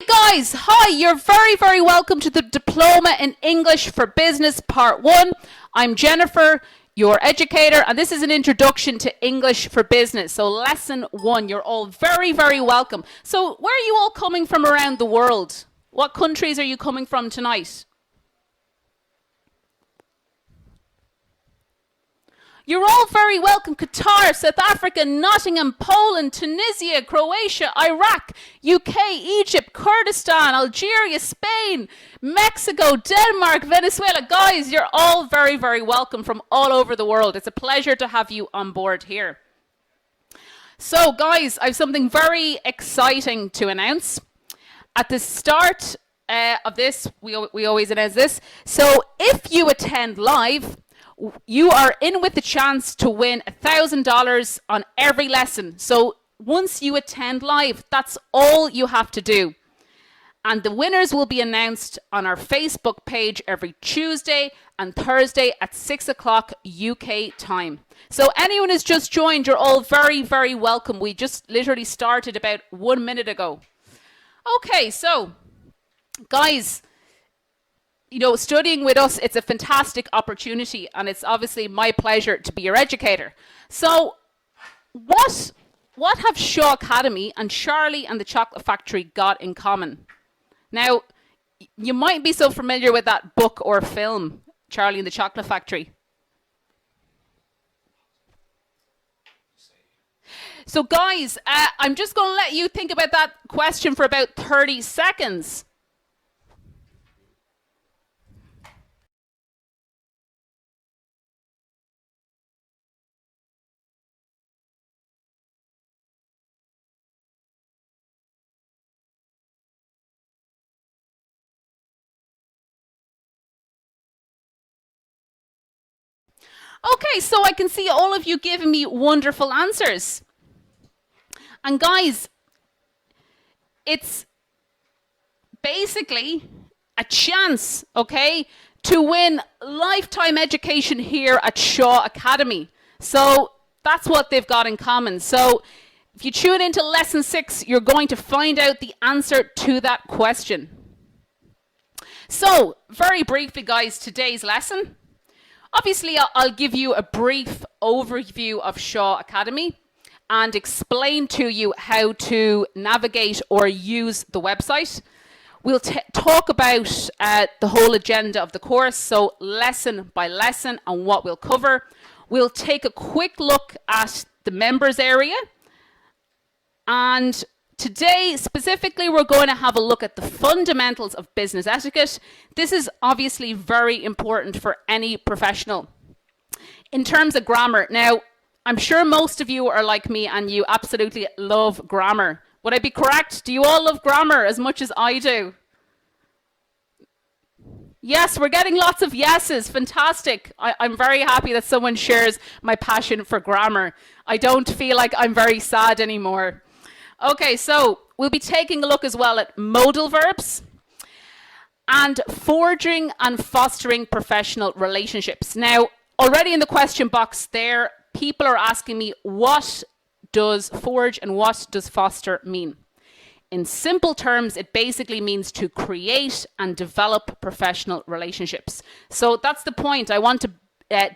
Guys, hi, you're very welcome to the Diploma in English for Business Part 1. I'm Jennifer, your educator, and this is an introduction to English for Business. So lesson 1, you're all very welcome. So where are you all coming from around the world? What countries are you coming from tonight? You're all very welcome. Qatar, South Africa, Nottingham, Poland, Tunisia, Croatia, Iraq, UK, Egypt, Kurdistan, Algeria, Spain, Mexico, Denmark, Venezuela. Guys, you're all very welcome from all over the world. It's a pleasure to have you on board here. So guys, I have something very exciting to announce. At the start of this, we always announce this. So if you attend live, you are in with the chance to win $1,000 on every lesson. So once you attend live, that's all you have to do. And the winners will be announced on our Facebook page every Tuesday and Thursday at 6 o'clock UK time. So anyone who's just joined, you're all very welcome. We just literally started about 1 minute ago. Okay, so guys, you know, studying with us, it's a fantastic opportunity, and it's obviously my pleasure to be your educator. So what have Shaw Academy and Charlie and the Chocolate Factory got in common? Now, you might be so familiar with that book or film, Charlie and the Chocolate Factory. So guys, I'm just going to let you think about that question for about 30 seconds. Okay, so I can see all of you giving me wonderful answers. And guys, it's basically a chance, okay, to win lifetime education here at Shaw Academy. So that's what they've got in common. So if you tune into lesson 6, you're going to find out the answer to that question. So very briefly, guys, today's lesson. Obviously, I'll give you a brief overview of Shaw Academy and explain to you how to navigate or use the website. We'll talk about the whole agenda of the course, so lesson by lesson and what we'll cover. We'll take a quick look at the members area. And today, specifically, we're going to have a look at the fundamentals of business etiquette. This is obviously very important for any professional. In terms of grammar, now, I'm sure most of you are like me and you absolutely love grammar. Would I be correct? Do you all love grammar as much as I do? Yes, we're getting lots of yeses. Fantastic. I'm very happy that someone shares my passion for grammar. I don't feel like I'm very sad anymore. Okay, so we'll be taking a look as well at modal verbs and forging and fostering professional relationships. Now, already in the question box there, people are asking me, what does forge and what does foster mean? In simple terms, it basically means to create and develop professional relationships. So that's the point. I want to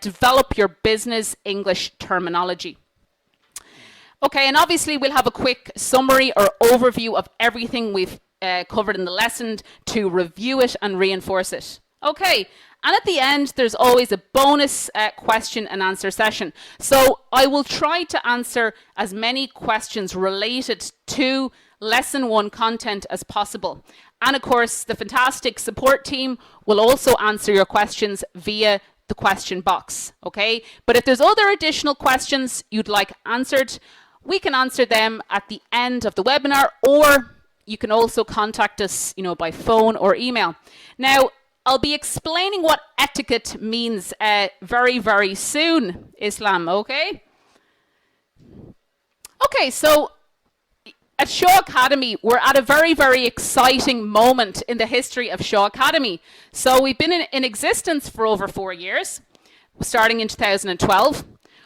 develop your business English terminology. Okay, and obviously we'll have a quick summary or overview of everything we've covered in the lesson to review it and reinforce it. Okay, and at the end, there's always a bonus question and answer session. So I will try to answer as many questions related to lesson 1 content as possible. And of course, the fantastic support team will also answer your questions via the question box, okay? But if there's other additional questions you'd like answered, we can answer them at the end of the webinar, or you can also contact us, you know, by phone or email. Now, I'll be explaining what etiquette means very soon, Islam, okay? Okay, so at Shaw Academy, we're at a very exciting moment in the history of Shaw Academy. So we've been in existence for over 4 years, starting in 2012.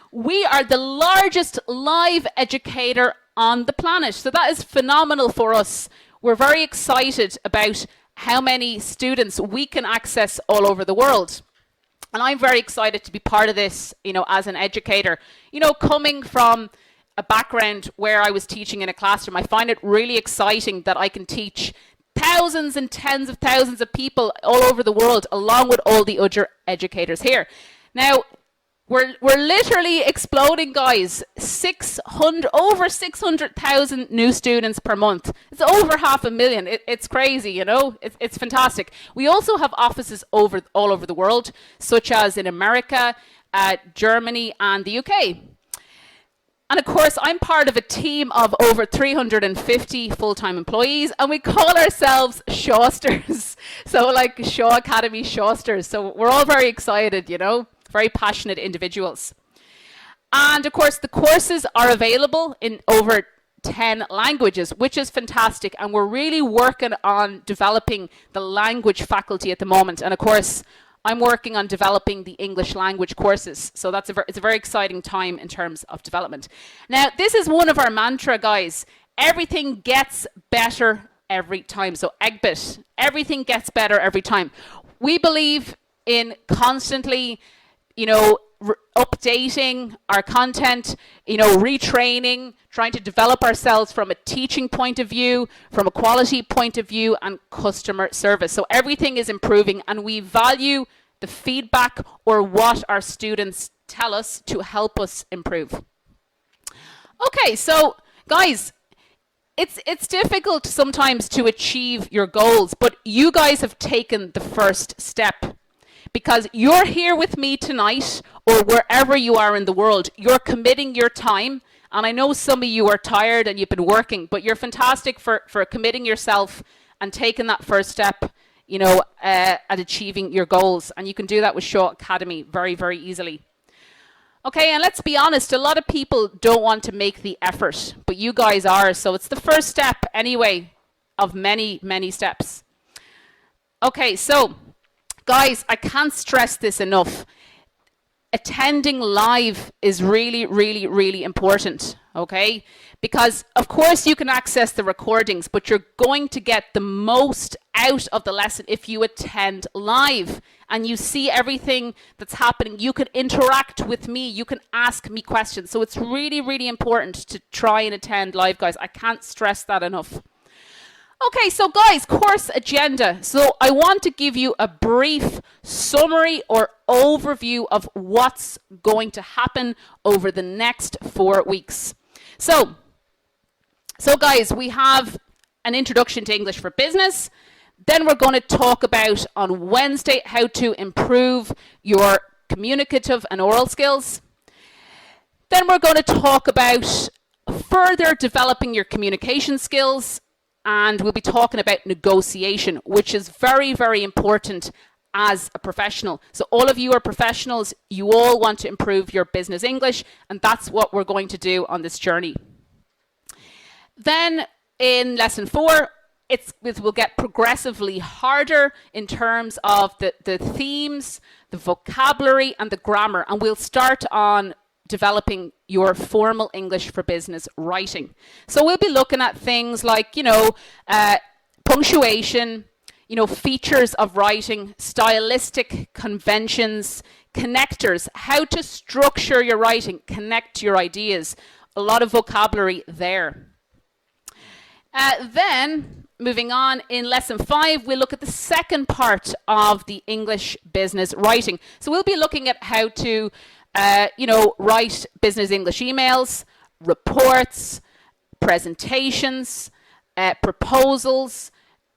We are the largest live educator on the planet. So that is phenomenal for us. we're very excited about how many students we can access all over the world. And I'm very excited to be part of this, as an educator. Coming from a background where I was teaching in a classroom, I find it really exciting that I can teach thousands and tens of thousands of people all over the world, along with all the other educators here. Now, we're literally exploding, guys. Over 600,000 new students per month. It's over 500,000. It's crazy, It's fantastic. We also have offices all over the world, such as in America, Germany, and the UK. And of course, I'm part of a team of over 350 full-time employees, and we call ourselves Shawsters. So like Shaw Academy Shawsters. So we're all very excited, very passionate individuals. And of course, the courses are available in over 10 languages, which is fantastic. And we're really working on developing the language faculty at the moment. And of course, I'm working on developing the English language courses. So it's a very exciting time in terms of development. Now, this is one of our mantra, guys. Everything gets better every time. So EGBIT, everything gets better every time. We believe in constantly, updating our content, retraining, trying to develop ourselves from a teaching point of view, from a quality point of view, and customer service. So everything is improving, and we value the feedback or what our students tell us to help us improve. Okay, so guys, it's difficult sometimes to achieve your goals, but you guys have taken the first step. Because you're here with me tonight, or wherever you are in the world, you're committing your time. And I know some of you are tired and you've been working, but you're fantastic for committing yourself and taking that first step, at achieving your goals. And you can do that with Shaw Academy very, very easily. Okay, and let's be honest, a lot of people don't want to make the effort, but you guys are. So it's the first step anyway of many, many steps. Okay, so guys, I can't stress this enough. Attending live is really, really, really important, okay? Because, of course, you can access the recordings, but you're going to get the most out of the lesson if you attend live and you see everything that's happening. You can interact with me. You can ask me questions. So it's really, really important to try and attend live, guys. I can't stress that enough. Okay, so guys, course agenda. So I want to give you a brief summary or overview of what's going to happen over the next 4 weeks. So guys, we have an introduction to English for Business. Then we're going to talk about on Wednesday how to improve your communicative and oral skills. Then we're going to talk about further developing your communication skills. And we'll be talking about negotiation, which is very, very important as a professional. So all of you are professionals. You all want to improve your business English, and that's what we're going to do on this journey. Then in lesson 4, it will get progressively harder in terms of the themes, the vocabulary, and the grammar. And we'll start on developing your formal English for Business writing. So we'll be looking at things like, punctuation, features of writing, stylistic conventions, connectors, how to structure your writing, connect your ideas, a lot of vocabulary there. Then, moving on, in lesson 5, we'll look at the second part of the English business writing. So we'll be looking at how to write business English emails, reports, presentations, proposals,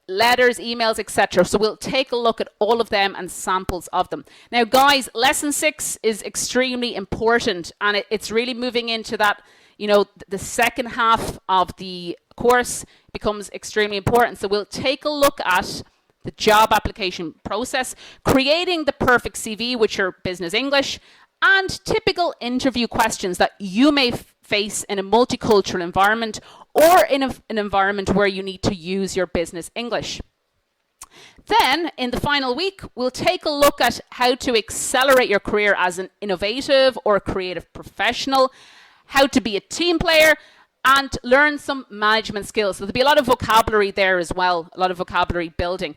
letters, emails, etc. So we'll take a look at all of them and samples of them. Now, guys, lesson 6 is extremely important, and it's really moving into that, the second half of the course becomes extremely important. So we'll take a look at the job application process, creating the perfect CV with your business English, and typical interview questions that you may face in a multicultural environment or in an environment where you need to use your business English. Then, in the final week, we'll take a look at how to accelerate your career as an innovative or creative professional, how to be a team player, and learn some management skills. So there'll be a lot of vocabulary there as well, a lot of vocabulary building.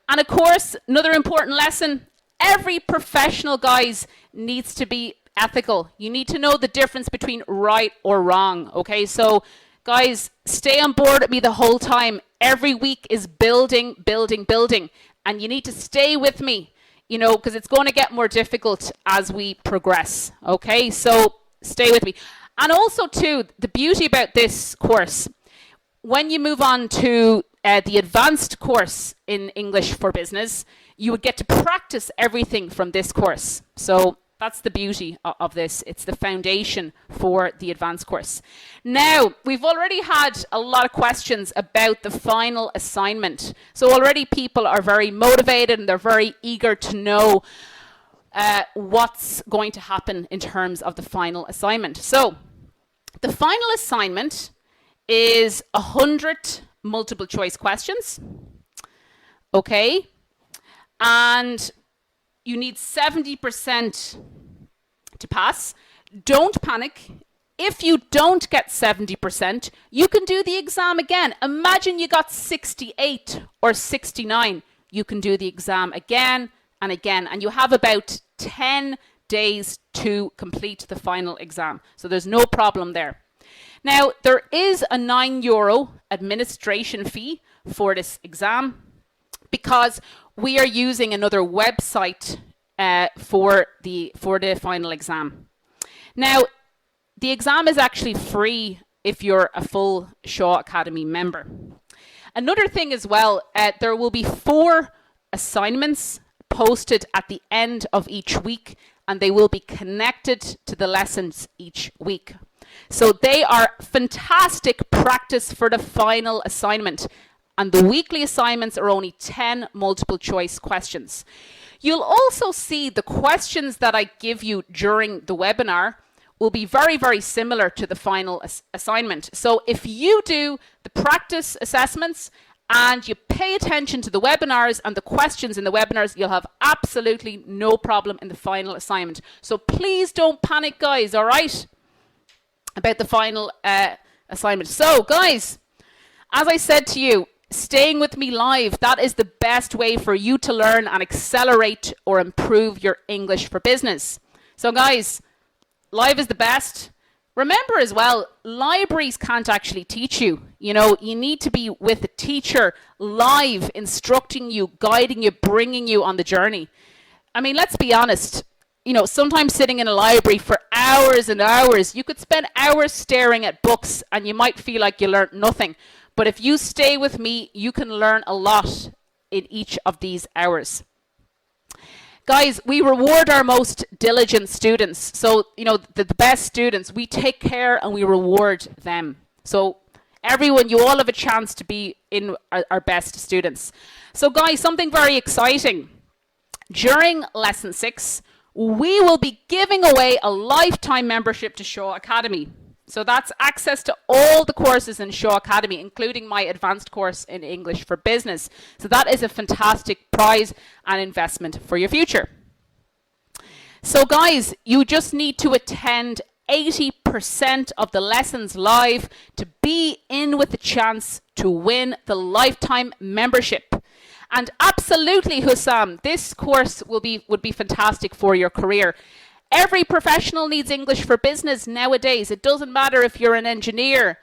And of course, another important lesson, every professional, guys, needs to be ethical. You need to know the difference between right or wrong, okay? So guys, stay on board with me the whole time. Every week is building, building, building. And you need to stay with me, you know, because it's going to get more difficult as we progress, okay? So stay with me. And also, too, the beauty about this course, when you move on to the advanced course in English for Business, you would get to practice everything from this course. So that's the beauty of this. It's the foundation for the advanced course. Now, we've already had a lot of questions about the final assignment. So already people are very motivated and they're very eager to know what's going to happen in terms of the final assignment. So the final assignment is 100 multiple choice questions. Okay. And you need 70% to pass. Don't panic. If you don't get 70%, you can do the exam again. Imagine you got 68 or 69. You can do the exam again and again. And you have about 10 days to complete the final exam. So there's no problem there. Now, there is a €9 administration fee for this exam because we are using another website for the final exam. Now, the exam is actually free if you're a full Shaw Academy member. Another thing as well, there will be 4 assignments posted at the end of each week, and they will be connected to the lessons each week. So they are fantastic practice for the final assignment. And the weekly assignments are only 10 multiple choice questions. You'll also see the questions that I give you during the webinar will be very, very similar to the final assignment. So if you do the practice assessments and you pay attention to the webinars and the questions in the webinars, you'll have absolutely no problem in the final assignment. So please don't panic, guys, all right, about the final assignment. So guys, as I said to you, staying with me live, that is the best way for you to learn and accelerate or improve your English for business. So guys, live is the best. Remember as well, libraries can't actually teach you. You know, you need to be with a teacher live, instructing you, guiding you, bringing you on the journey. I mean, let's be honest. You know, sometimes sitting in a library for hours and hours, you could spend hours staring at books and you might feel like you learned nothing. But if you stay with me, you can learn a lot in each of these hours. Guys, we reward our most diligent students. So, you know, the best students, we take care and we reward them. So everyone, you all have a chance to be in our best students. So guys, something very exciting. During lesson 6, we will be giving away a lifetime membership to Shaw Academy. So that's access to all the courses in Shaw Academy, including my advanced course in English for Business. So that is a fantastic prize and investment for your future. So guys, you just need to attend 80% of the lessons live to be in with the chance to win the lifetime membership. And absolutely, Hussam, this course would be fantastic for your career. Every professional needs English for business nowadays. It doesn't matter if you're an engineer,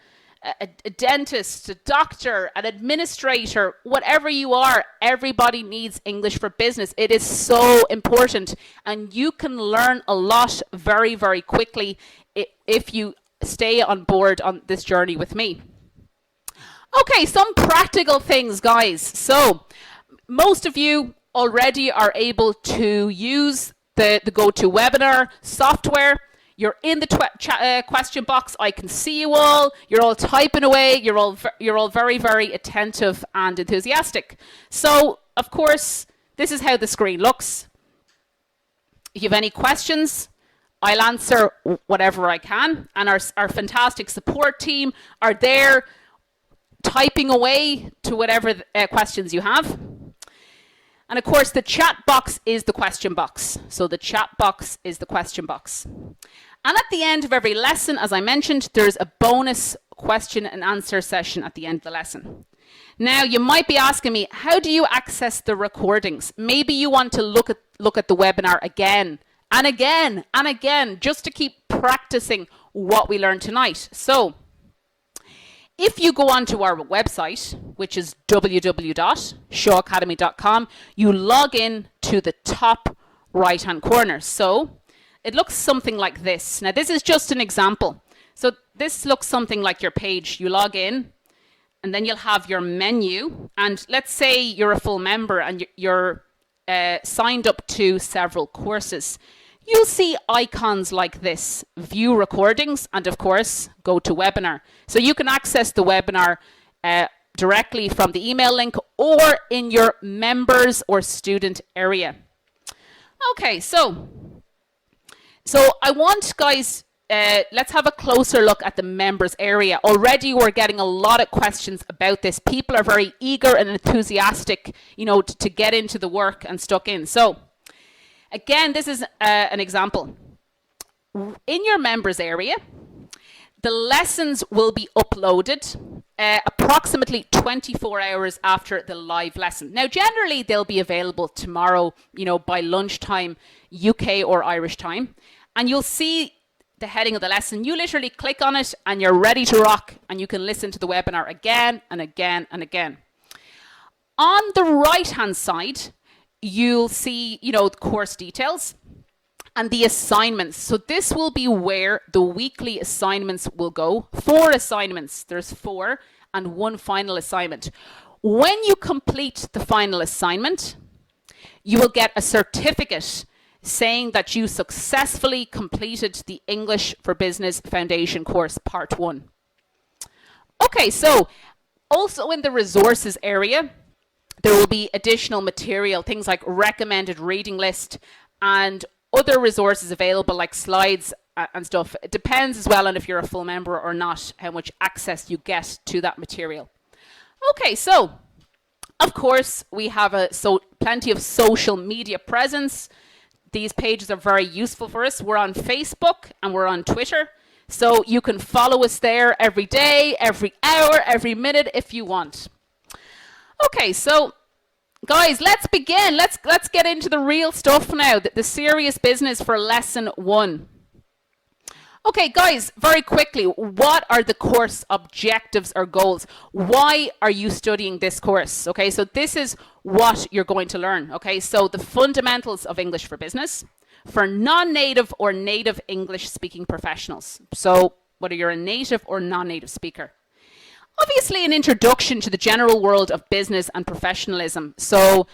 a dentist, a doctor, an administrator, whatever you are, everybody needs English for business. It is so important, and you can learn a lot very, very quickly if you stay on board on this journey with me. Okay, some practical things, guys. So most of you already are able to use the GoToWebinar software. You're in the question box. I can see you all. You're all typing away. You're all very, very attentive and enthusiastic. So, of course, this is how the screen looks. If you have any questions, I'll answer whatever I can. And our fantastic support team are there typing away to whatever questions you have. And of course, the chat box is the question box. So the chat box is the question box. And at the end of every lesson, as I mentioned, there's a bonus question and answer session at the end of the lesson. Now, you might be asking me, how do you access the recordings? Maybe you want to look at the webinar again and again and again, just to keep practicing what we learned tonight. So, if you go onto our website, which is www.shawacademy.com, you log in to the top right-hand corner. So, it looks something like this. Now, this is just an example. So, this looks something like your page. You log in, and then you'll have your menu. And let's say you're a full member and you're signed up to several courses. You'll see icons like this: view recordings, and of course, go to webinar. So you can access the webinar directly from the email link or in your members or student area. Okay, so I want, guys, let's have a closer look at the members area. Already we're getting a lot of questions about this. People are very eager and enthusiastic, to get into the work and stuck in. So again, this is an example. In your members area, the lessons will be uploaded approximately 24 hours after the live lesson. Now, generally, they'll be available tomorrow, by lunchtime, UK or Irish time. And you'll see the heading of the lesson. You literally click on it and you're ready to rock, and you can listen to the webinar again and again and again. On the right-hand side, you'll see, the course details and the assignments. So this will be where the weekly assignments will go. 4 assignments. There's 4 and 1 final assignment. When you complete the final assignment, you will get a certificate saying that you successfully completed the English for Business Foundation course part 1. Okay, so also in the resources area, there will be additional material, things like recommended reading list and other resources available like slides and stuff. It depends as well on if you're a full member or not, how much access you get to that material. Okay, so of course we have plenty of social media presence. These pages are very useful for us. We're on Facebook and we're on Twitter. So you can follow us there every day, every hour, every minute if you want. Okay, so guys, let's begin. Let's get into the real stuff now, the serious business for lesson 1. Okay, guys, very quickly, what are the course objectives or goals? Why are you studying this course? Okay, so this is what you're going to learn. Okay, so the fundamentals of English for Business for non-native or native English speaking professionals. So whether you're a native or non-native speaker. Obviously, an introduction to the general world of business and professionalism. So,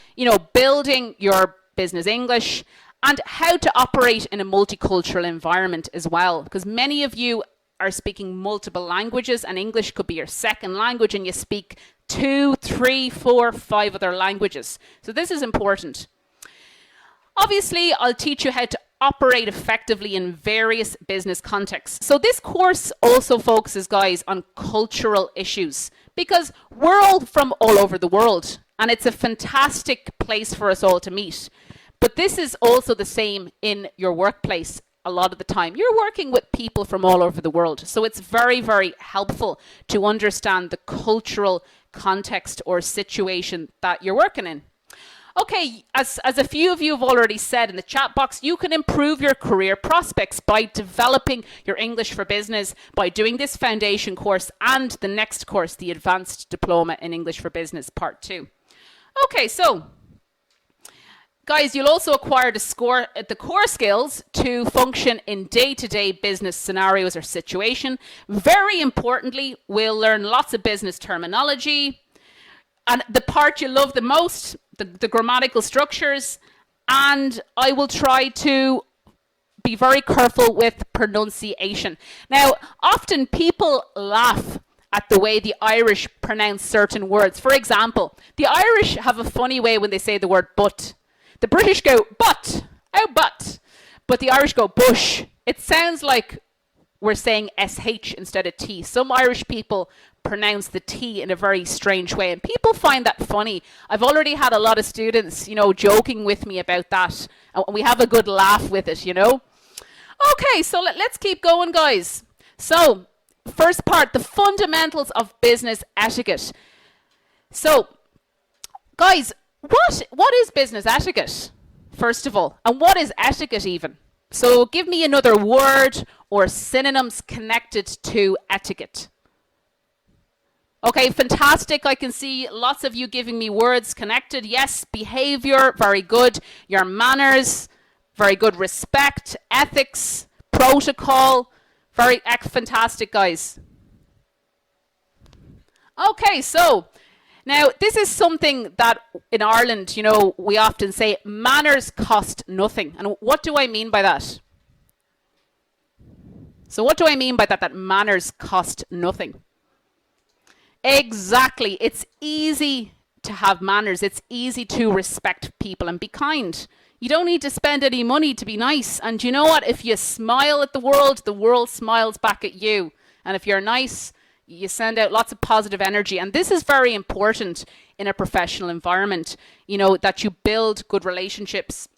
building your business English and how to operate in a multicultural environment as well. Because many of you are speaking multiple languages and English could be your second language and you speak 2, 3, 4, 5 other languages. So this is important. Obviously, I'll teach you how to operate effectively in various business contexts. So this course also focuses, guys, on cultural issues because we're all from all over the world and it's a fantastic place for us all to meet. But this is also the same in your workplace a lot of the time. You're working with people from all over the world. So it's very, very helpful to understand the cultural context or situation that you're working in. Okay, as a few of you have already said in the chat box, you can improve your career prospects by developing your English for Business by doing this foundation course and the next course, the Advanced Diploma in English for Business Part 2. Okay, so guys, you'll also acquire the core skills to function in day-to-day business scenarios or situation. Very importantly, we'll learn lots of business terminology. And the part you love the most, the grammatical structures, and I will try to be very careful with pronunciation. Now, often people laugh at the way the Irish pronounce certain words. For example, the Irish have a funny way when they say the word but. The British go, but, oh, but the Irish go, bush. It sounds like we're saying SH instead of T. Some Irish people pronounce the T in a very strange way, and people find that funny. I've already had a lot of students, joking with me about that, and we have a good laugh with it, Okay, so let's keep going, guys. So, first part, the fundamentals of business etiquette. So, guys, what is business etiquette? First of all, and what is etiquette even? So, give me another word or synonyms connected to etiquette. Okay, fantastic. I can see lots of you giving me words connected. Yes, behavior, very good. Your manners, very good. Respect, ethics, protocol, very fantastic, guys. Okay, so now this is something that in Ireland, we often say manners cost nothing. And what do I mean by that? So what do I mean by that? That manners cost nothing. Exactly. It's easy to have manners. It's easy to respect people and be kind. You don't need to spend any money to be nice. And you know what? If you smile at the world smiles back at you. And if you're nice, you send out lots of positive energy. And this is very important in a professional environment, that you build good relationships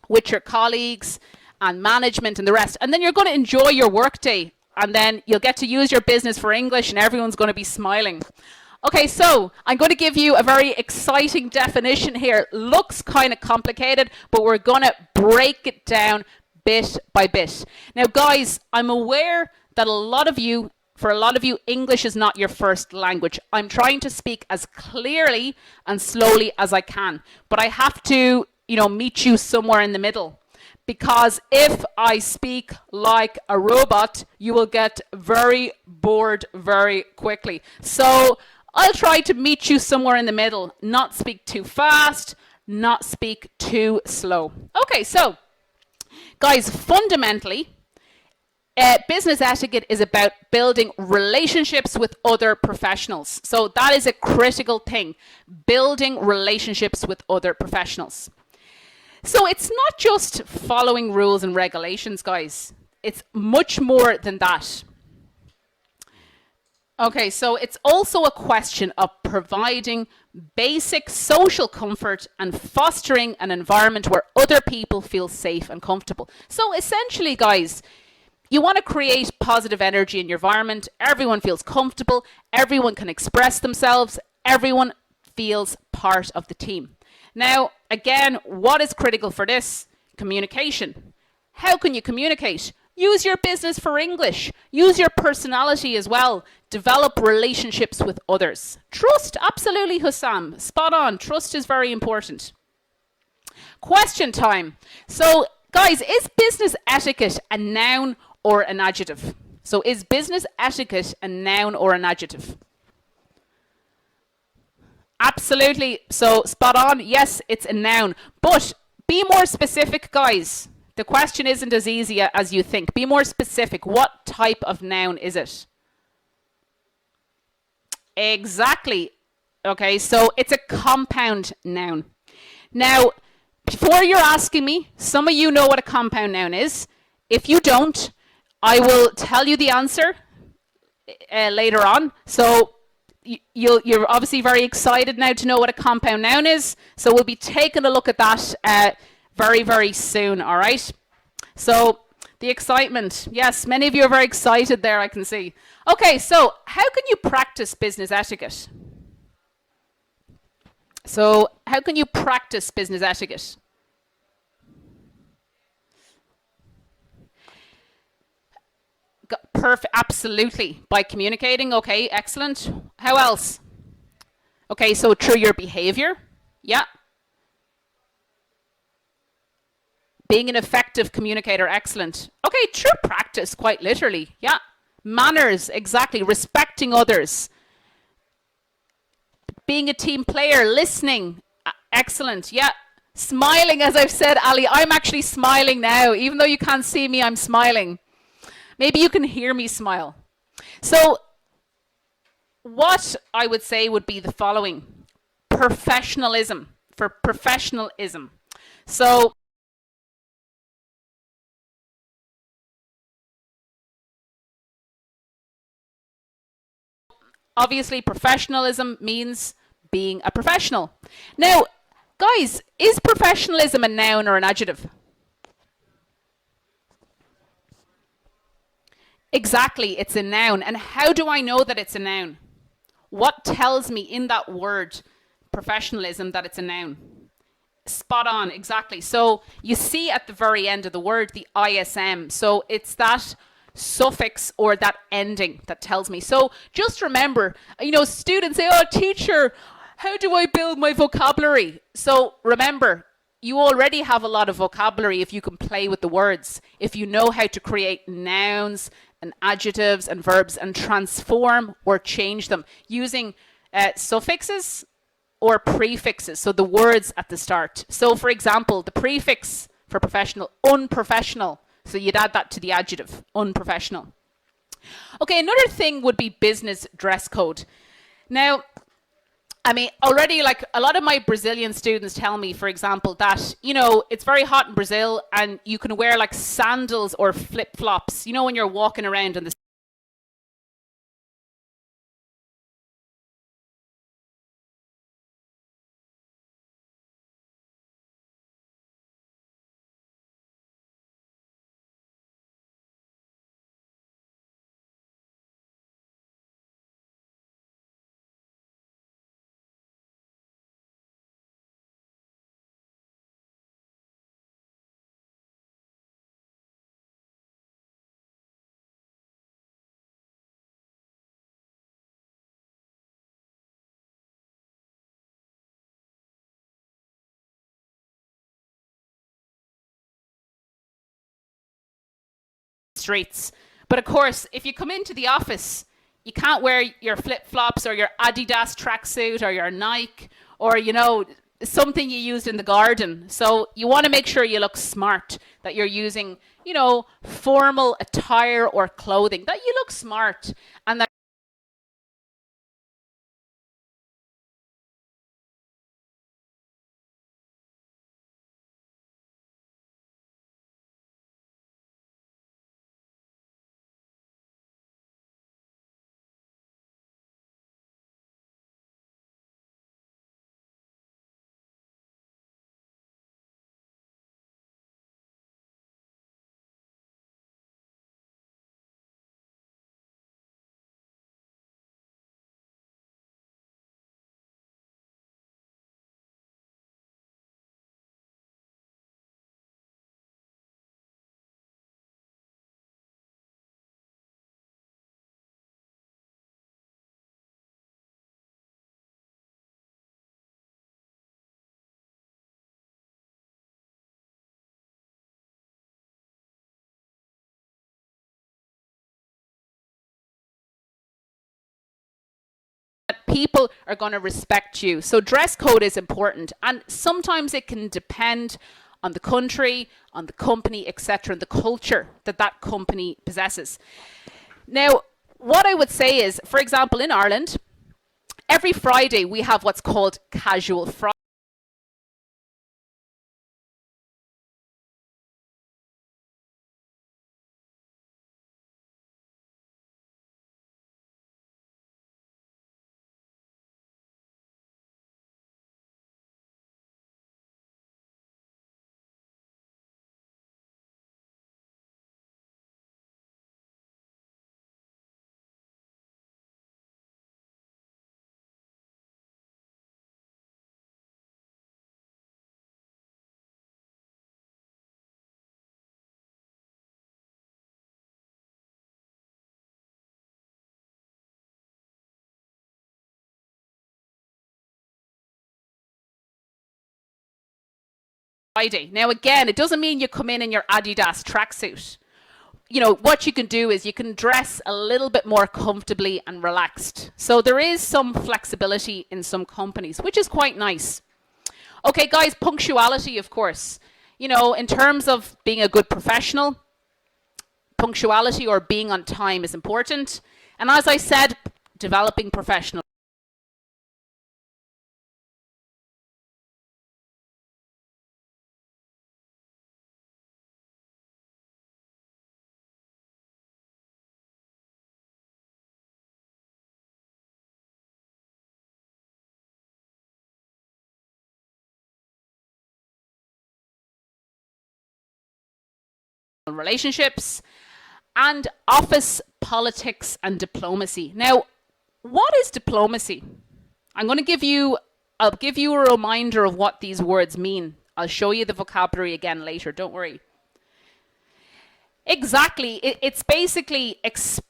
with your colleagues and management and the rest. And then you're going to enjoy your workday. And then you'll get to use your business for English and everyone's going to be smiling. Okay, so I'm going to give you a very exciting definition here. Looks kind of complicated, but we're going to break it down bit by bit. Now, guys, I'm aware that for a lot of you, English is not your first language. I'm trying to speak as clearly and slowly as I can, but I have to, meet you somewhere in the middle. Because if I speak like a robot, you will get very bored very quickly. So I'll try to meet you somewhere in the middle, not speak too fast, not speak too slow. Okay, so guys, fundamentally, business etiquette is about building relationships with other professionals. So that is a critical thing, building relationships with other professionals. So it's not just following rules and regulations, guys. It's much more than that. Okay, so it's also a question of providing basic social comfort and fostering an environment where other people feel safe and comfortable. So essentially, guys, you want to create positive energy in your environment. Everyone feels comfortable. Everyone can express themselves. Everyone feels part of the team. Now, again, what is critical for this? Communication. How can you communicate? Use your business for English. Use your personality as well. Develop relationships with others. Trust, absolutely, Hussam. Spot on. Trust is very important. Question time. So, guys, is business etiquette a noun or an adjective? So, is business etiquette a noun or an adjective? Absolutely. So spot on. Yes, it's a noun. But be more specific, guys. The question isn't as easy as you think. Be more specific. What type of noun is it? Exactly. Okay, so it's a compound noun. Now, before you're asking me, some of you know what a compound noun is. If you don't, I will tell you the answer later on. So you're obviously very excited now to know what a compound noun is. So we'll be taking a look at that very, very soon, all right? So the excitement. Yes, many of you are very excited there, I can see. Okay, so how can you practice business etiquette? So how can you practice business etiquette? Perfect, absolutely. By communicating, okay, excellent. How else? Okay, so through your behavior, yeah. Being an effective communicator, excellent. Okay, through practice, quite literally, yeah. Manners, exactly. Respecting others. Being a team player, listening, excellent, yeah. Smiling, as I've said, Ali, I'm actually smiling now. Even though you can't see me, I'm smiling. Maybe you can hear me smile. So what I would say would be the following. Professionalism. For professionalism. So obviously professionalism means being a professional. Now, guys, is professionalism a noun or an adjective? Exactly, it's a noun. And how do I know that it's a noun? What tells me in that word, professionalism, that it's a noun? Spot on, exactly. So you see at the very end of the word the ISM. So it's that suffix or that ending that tells me. So just remember, students say, oh, teacher, how do I build my vocabulary? So remember, you already have a lot of vocabulary if you can play with the words, if you know how to create nouns and adjectives and verbs and transform or change them using suffixes or prefixes, so the words at the start. So, for example, the prefix for professional, unprofessional. So you'd add that to the adjective, unprofessional. Okay, another thing would be business dress code. Now, I mean, already, like a lot of my Brazilian students tell me, for example, that, it's very hot in Brazil and you can wear like sandals or flip flops, when you're walking around in the streets. But of course, if you come into the office, you can't wear your flip flops or your Adidas tracksuit or your Nike or, something you used in the garden. So you want to make sure you look smart, that you're using, formal attire or clothing, that you look smart and that people are going to respect you. So dress code is important, and sometimes it can depend on the country, on the company, etc., and the culture that that company possesses. Now, what I would say is, for example, in Ireland, every Friday we have what's called Casual Friday. Now, again, it doesn't mean you come in your Adidas tracksuit. What you can do is you can dress a little bit more comfortably and relaxed. So there is some flexibility in some companies, which is quite nice. Okay, guys, punctuality, of course. In terms of being a good professional, punctuality or being on time is important. And as I said, developing professional relationships. and office politics and diplomacy. Now, what is diplomacy? I'll give you a reminder of what these words mean. I'll show you the vocabulary again later, don't worry. Exactly, it's basically exactly.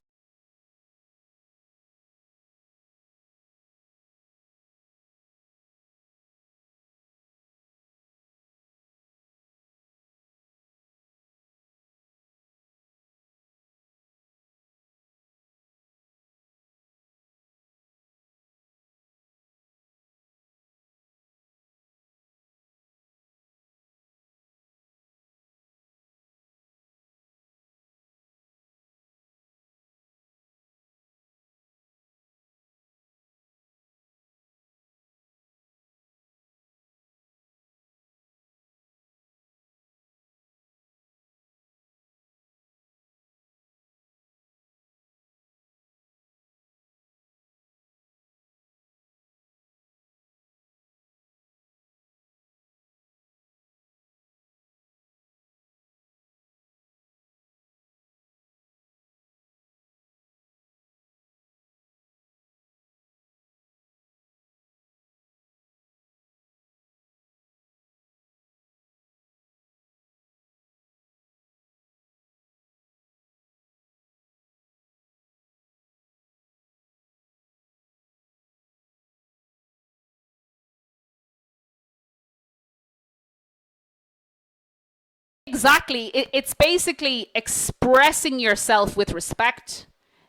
It's basically expressing yourself with respect,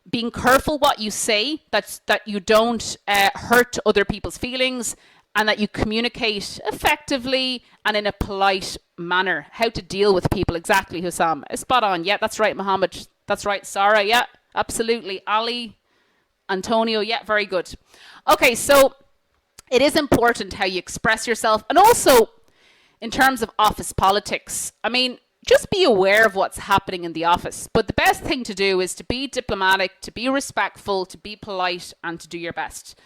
being careful what you say, that you don't hurt other people's feelings, and that you communicate effectively and in a polite manner. How to deal with people, exactly, Hussam. Spot on. Yeah, that's right, Mohammed. That's right, Sarah. Yeah, absolutely. Ali, Antonio. Yeah, very good. Okay, so it is important how you express yourself, and also in terms of office politics. I mean, just be aware of what's happening in the office. But the best thing to do is to be diplomatic, to be respectful, to be polite, and to do your best.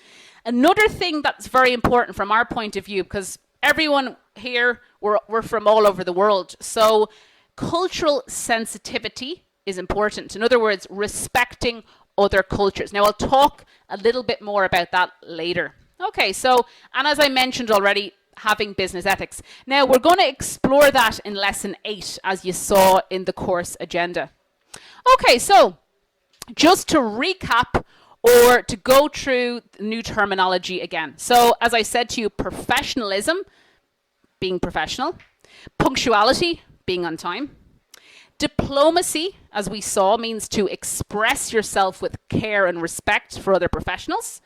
Another thing that's very important from our point of view, because everyone here, we're from all over the world. So cultural sensitivity is important. In other words, respecting other cultures. Now, I'll talk a little bit more about that later. Okay, so, and as I mentioned already, having business ethics. Now, we're going to explore that in lesson 8, as you saw in the course agenda. Okay, so just to recap or to go through the new terminology again. So, as I said to you, professionalism, being professional, punctuality, being on time, diplomacy, as we saw, means to express yourself with care and respect for other professionals.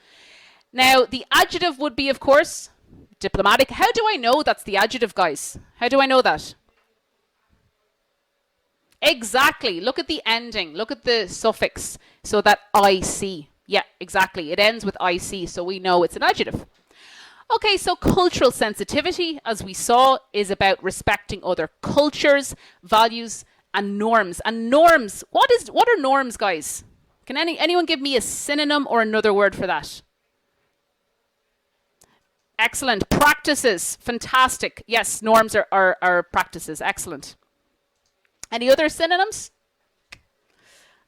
Now, the adjective would be, of course, diplomatic. How do I know that's the adjective, guys? How do I know that? Exactly. Look at the ending. Look at the suffix. So that IC. Yeah, exactly. It ends with IC, so we know it's an adjective. Okay, so cultural sensitivity, as we saw, is about respecting other cultures, values, and norms. And norms, what are norms, guys? Can anyone give me a synonym or another word for that? Excellent. Practices. Fantastic. Yes, norms are practices. Excellent. Any other synonyms?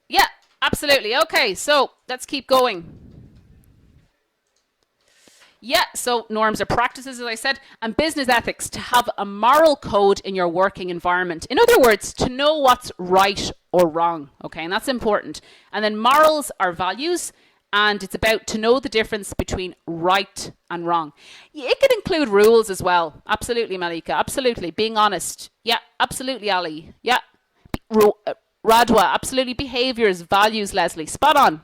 Yeah, absolutely. Okay, so let's keep going. Yeah, so norms are practices, as I said, and business ethics, to have a moral code in your working environment. In other words, to know what's right or wrong, okay, and that's important. And then morals are values, and it's about to know the difference between right and wrong. It could include rules as well. Absolutely, Malika, absolutely. Being honest. Yeah, absolutely, Ali. Yeah. Radwa, absolutely. Behaviors, values, Leslie. Spot on.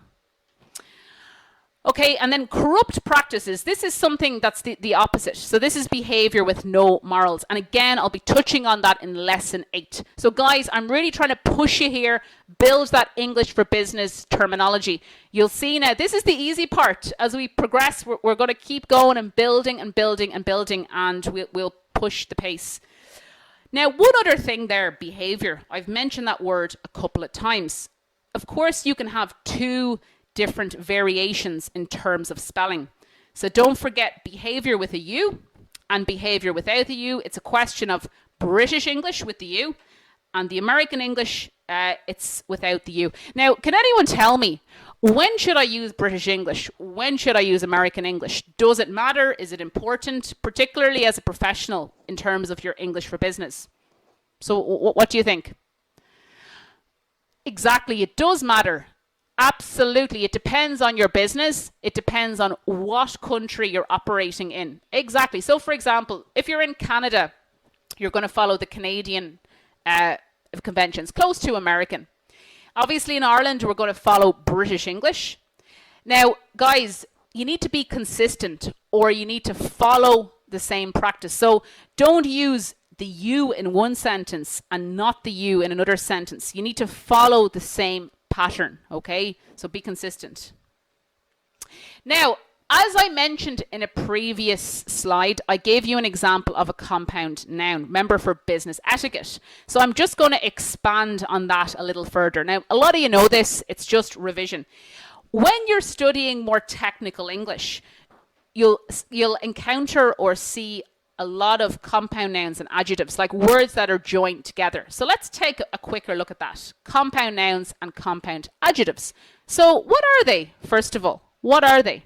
Okay, and then corrupt practices. This is something that's the opposite. So this is behavior with no morals. And again, I'll be touching on that in lesson 8. So guys, I'm really trying to push you here, build that English for business terminology. You'll see now, this is the easy part. As we progress, we're going to keep going and building and building and building, and we'll push the pace. Now, one other thing there, behavior. I've mentioned that word a couple of times. Of course, you can have two different variations in terms of spelling. So don't forget behavior with a U and behavior without a U. It's a question of British English with the U And the American English, it's without the U. Now, can anyone tell me, when should I use British English? When should I use American English? Does it matter? Is it important, particularly as a professional in terms of your English for business? So what do you think? Exactly, it does matter. Absolutely. It depends on your business. It depends on what country you're operating in. Exactly. So, for example, if you're in Canada, you're going to follow the Canadian conventions, close to American. Obviously, in Ireland, we're going to follow British English. Now, guys, you need to be consistent, or you need to follow the same practice. So don't use the you in one sentence and not the you in another sentence. You need to follow the same pattern, okay? So be consistent. Now, as I mentioned in a previous slide, I gave you an example of a compound noun, remember, for business etiquette. So I'm just going to expand on that a little further. Now, a lot of you know this, it's just revision. When you're studying more technical English, you'll encounter or see a lot of compound nouns and adjectives, like words that are joined together. So let's take a quicker look at that. Compound nouns and compound adjectives. So what are they, first of all? What are they?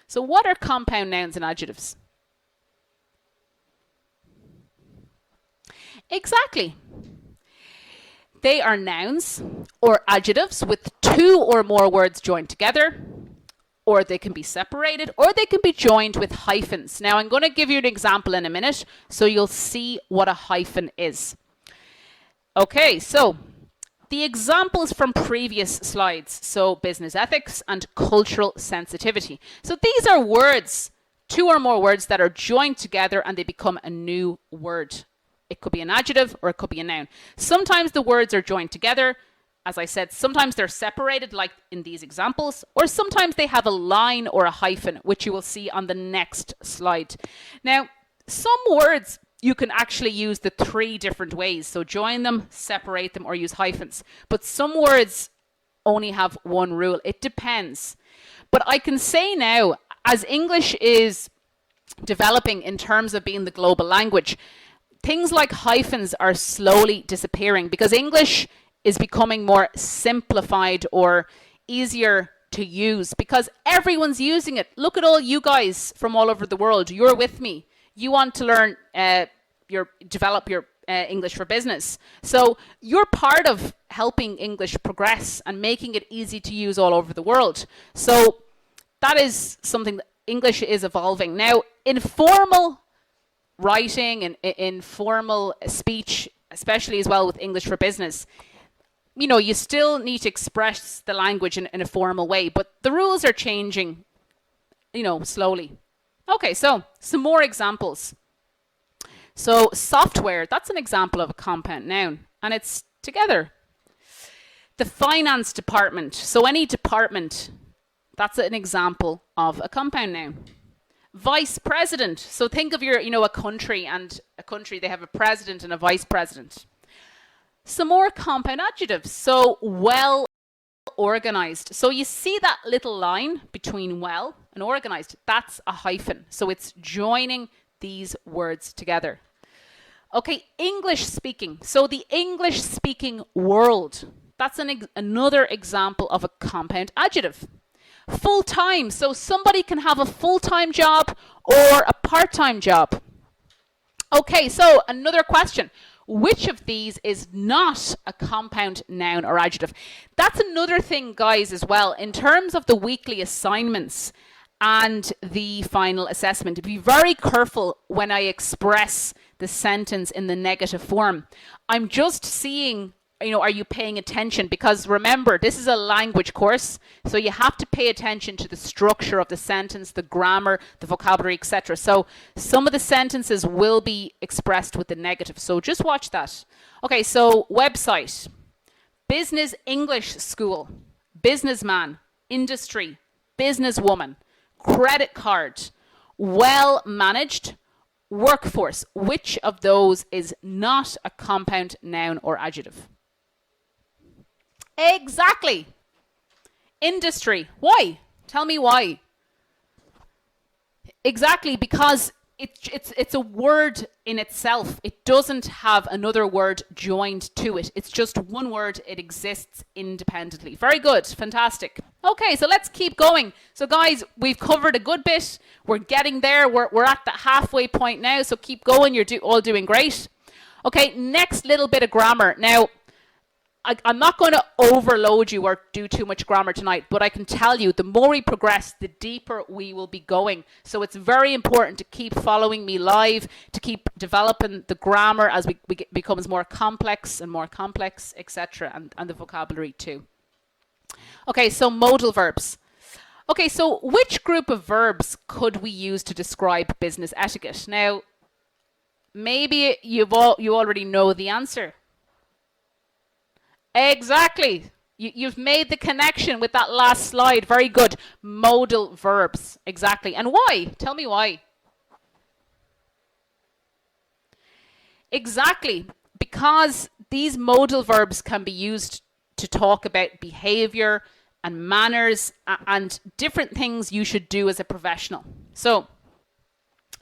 So what are compound nouns and adjectives? Exactly. They are nouns or adjectives with two or more words joined together, or they can be separated, or they can be joined with hyphens. Now, I'm going to give you an example in a minute, so you'll see what a hyphen is. Okay, so the examples from previous slides, so business ethics and cultural sensitivity. So these are words, two or more words that are joined together and they become a new word. It could be an adjective or it could be a noun. Sometimes the words are joined together. As I said, sometimes they're separated, like in these examples, or sometimes they have a line or a hyphen, which you will see on the next slide. Now, some words you can actually use the three different ways. So join them, separate them, or use hyphens. But some words only have one rule. It depends. But I can say now, as English is developing in terms of being the global language, things like hyphens are slowly disappearing because English is becoming more simplified or easier to use because everyone's using it. Look at all you guys from all over the world. You're with me. You want to learn, develop your English for business. So you're part of helping English progress and making it easy to use all over the world. So that is something that English is evolving. Now, informal writing and informal speech, especially as well with English for business, you know, you still need to express the language in a formal way, but the rules are changing, you know, slowly. Okay, so some more examples. So software, that's an example of a compound noun, and it's together. The finance department, so any department, that's an example of a compound noun. Vice president, so think of your, you know, a country, and a country, they have a president and a vice president. Some more compound adjectives. So well organized. So you see that little line between well and organized. That's a hyphen. So it's joining these words together. Okay, English speaking. So the English speaking world. That's another example of a compound adjective. Full time. So somebody can have a full-time job or a part-time job. Okay, so another question. Which of these is not a compound noun or adjective? That's another thing, guys, as well. In terms of the weekly assignments and the final assessment, be very careful when I express the sentence in the negative form. I'm just seeing, you know, are you paying attention? Because remember, this is a language course, so you have to pay attention to the structure of the sentence, the grammar, the vocabulary, etc. So some of the sentences will be expressed with the negative, so just watch that. Okay, so website, business English school, businessman, industry, businesswoman, credit card, well managed, workforce. Which of those is not a compound noun or adjective? Exactly. Industry. Why? Tell me why. Exactly, because it's a word in itself. It doesn't have another word joined to it. It's just one word. It exists independently. Very good. Fantastic. Okay, so let's keep going. So guys, we've covered a good bit. We're getting there. We're at the halfway point now. So keep going. You're all doing great. Okay, next little bit of grammar. Now, I'm not going to overload you or do too much grammar tonight, but I can tell you the more we progress, the deeper we will be going. So it's very important to keep following me live, to keep developing the grammar as it becomes more complex, etc., and the vocabulary too. Okay, so modal verbs. Okay, so which group of verbs could we use to describe business etiquette? Now, maybe you already know the answer. Exactly. You've made the connection with that last slide. Very good. Modal verbs. Exactly. And why? Tell me why. Exactly. Because these modal verbs can be used to talk about behavior and manners and different things you should do as a professional. So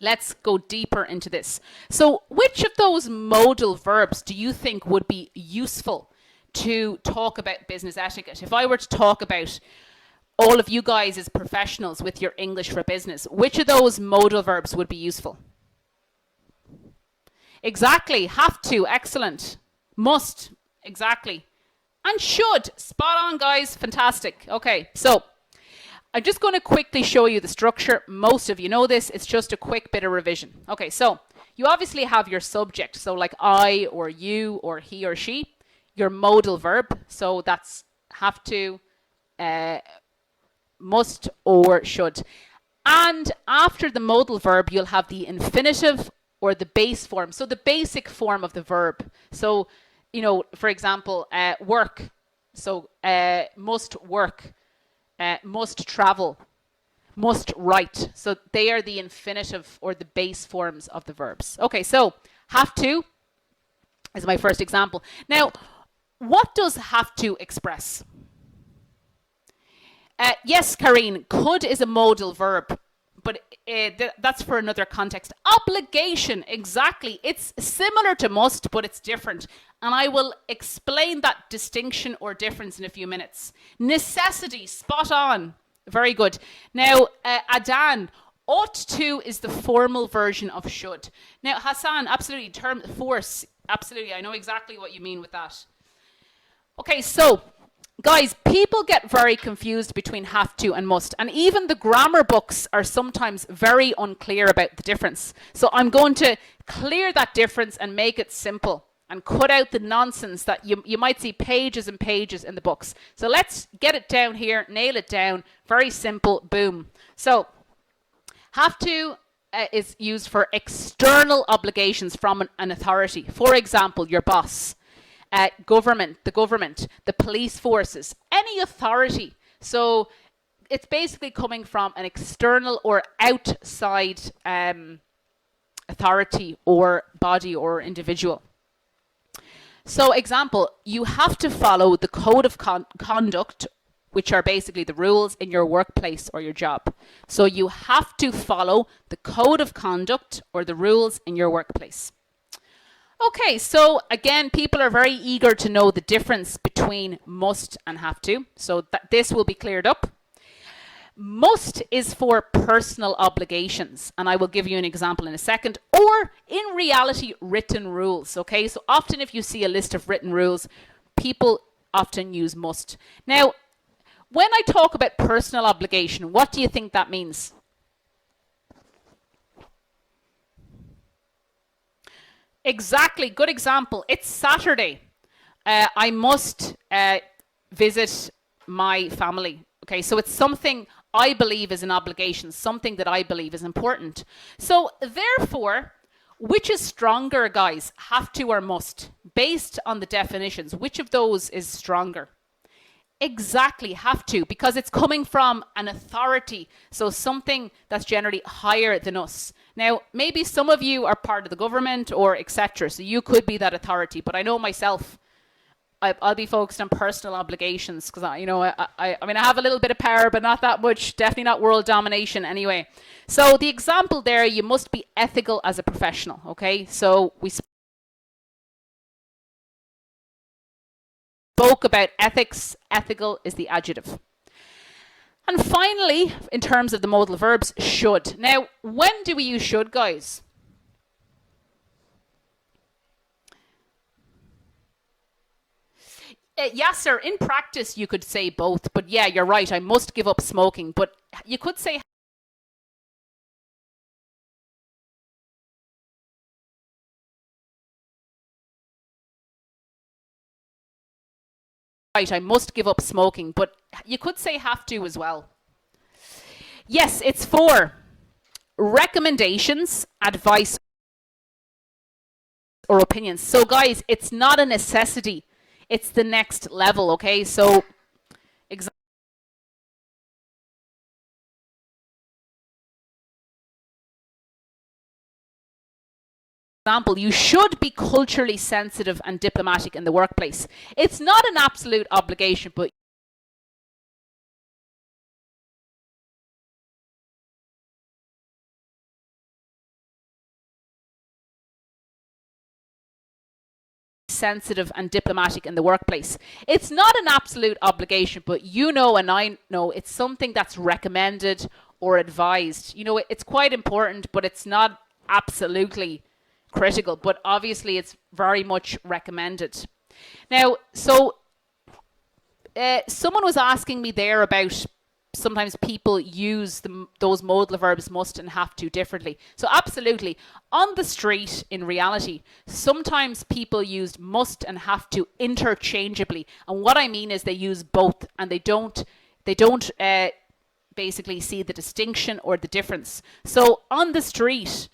let's go deeper into this. So which of those modal verbs do you think would be useful to talk about business etiquette? If I were to talk about all of you guys as professionals with your English for business, which of those modal verbs would be useful? Exactly. Have to. Excellent. Must. Exactly. And should. Spot on, guys. Fantastic. Okay, so I'm just going to quickly show you the structure. Most of you know this. It's just a quick bit of revision. Okay, so you obviously have your subject. So like I or you or he or she. Your modal verb, so that's have to, must, or should. And after the modal verb, you'll have the infinitive or the base form. So the basic form of the verb. So, you know, for example, work. So must work, must travel, must write. So they are the infinitive or the base forms of the verbs. Okay, so have to is my first example. Now, what does have to express? Yes, Karine, could is a modal verb, but that's for another context. Obligation, exactly. It's similar to must, but it's different. And I will explain that distinction or difference in a few minutes. Necessity, spot on. Very good. Now, Adan, ought to is the formal version of should. Now, Hassan, absolutely. Term force, absolutely. I know exactly what you mean with that. Okay, so guys, people get very confused between have to and must, and even the grammar books are sometimes very unclear about the difference. So I'm going to clear that difference and make it simple and cut out the nonsense that you might see pages and pages in the books. So let's get it down here, nail it down, very simple, boom. So have to is used for external obligations from an authority. For example, your boss. Government, the police forces, any authority. So it's basically coming from an external or outside authority or body or individual. So example, you have to follow the code of conduct, which are basically the rules in your workplace or your job. So you have to follow the code of conduct or the rules in your workplace. Okay, so again, people are very eager to know the difference between must and have to. So this will be cleared up. Must is for personal obligations, and I will give you an example in a second, or in reality, written rules. Okay, so often if you see a list of written rules, people often use must. Now, when I talk about personal obligation, what do you think that means? Exactly, good example. It's Saturday. I must visit my family. Okay, so it's something I believe is an obligation, something that I believe is important. So therefore, which is stronger, guys? Have to or must? Based on the definitions, which of those is stronger? Exactly, have to, because it's coming from an authority, so something that's generally higher than us. Now, maybe some of you are part of the government or etc., so you could be that authority, but I know myself, I'll be focused on personal obligations because I mean I have a little bit of power, but not that much. Definitely not world domination anyway. So the example there, you must be ethical as a professional. Okay, so we spoke about ethics. Ethical is the adjective. And finally, in terms of the modal verbs, should. Now, when do we use should, guys? Yes, sir. In practice, you could say both. But yeah, you're right. I must give up smoking. But you could say, right, I must give up smoking. But you could say have to as well. Yes, it's for recommendations, advice, or opinions. So, guys, it's not a necessity. It's the next level, okay? So, example, you should be culturally sensitive and diplomatic in the workplace. It's not an absolute obligation, but sensitive and diplomatic in the workplace. It's not an absolute obligation, but you know and I know it's something that's recommended or advised. You know, it's quite important, but it's not absolutely critical, but obviously it's very much recommended. Now, so someone was asking me there about sometimes people use those modal verbs must and have to differently. So absolutely, on the street in reality, sometimes people use must and have to interchangeably. And what I mean is they use both, and they don't basically see the distinction or the difference. So on the street,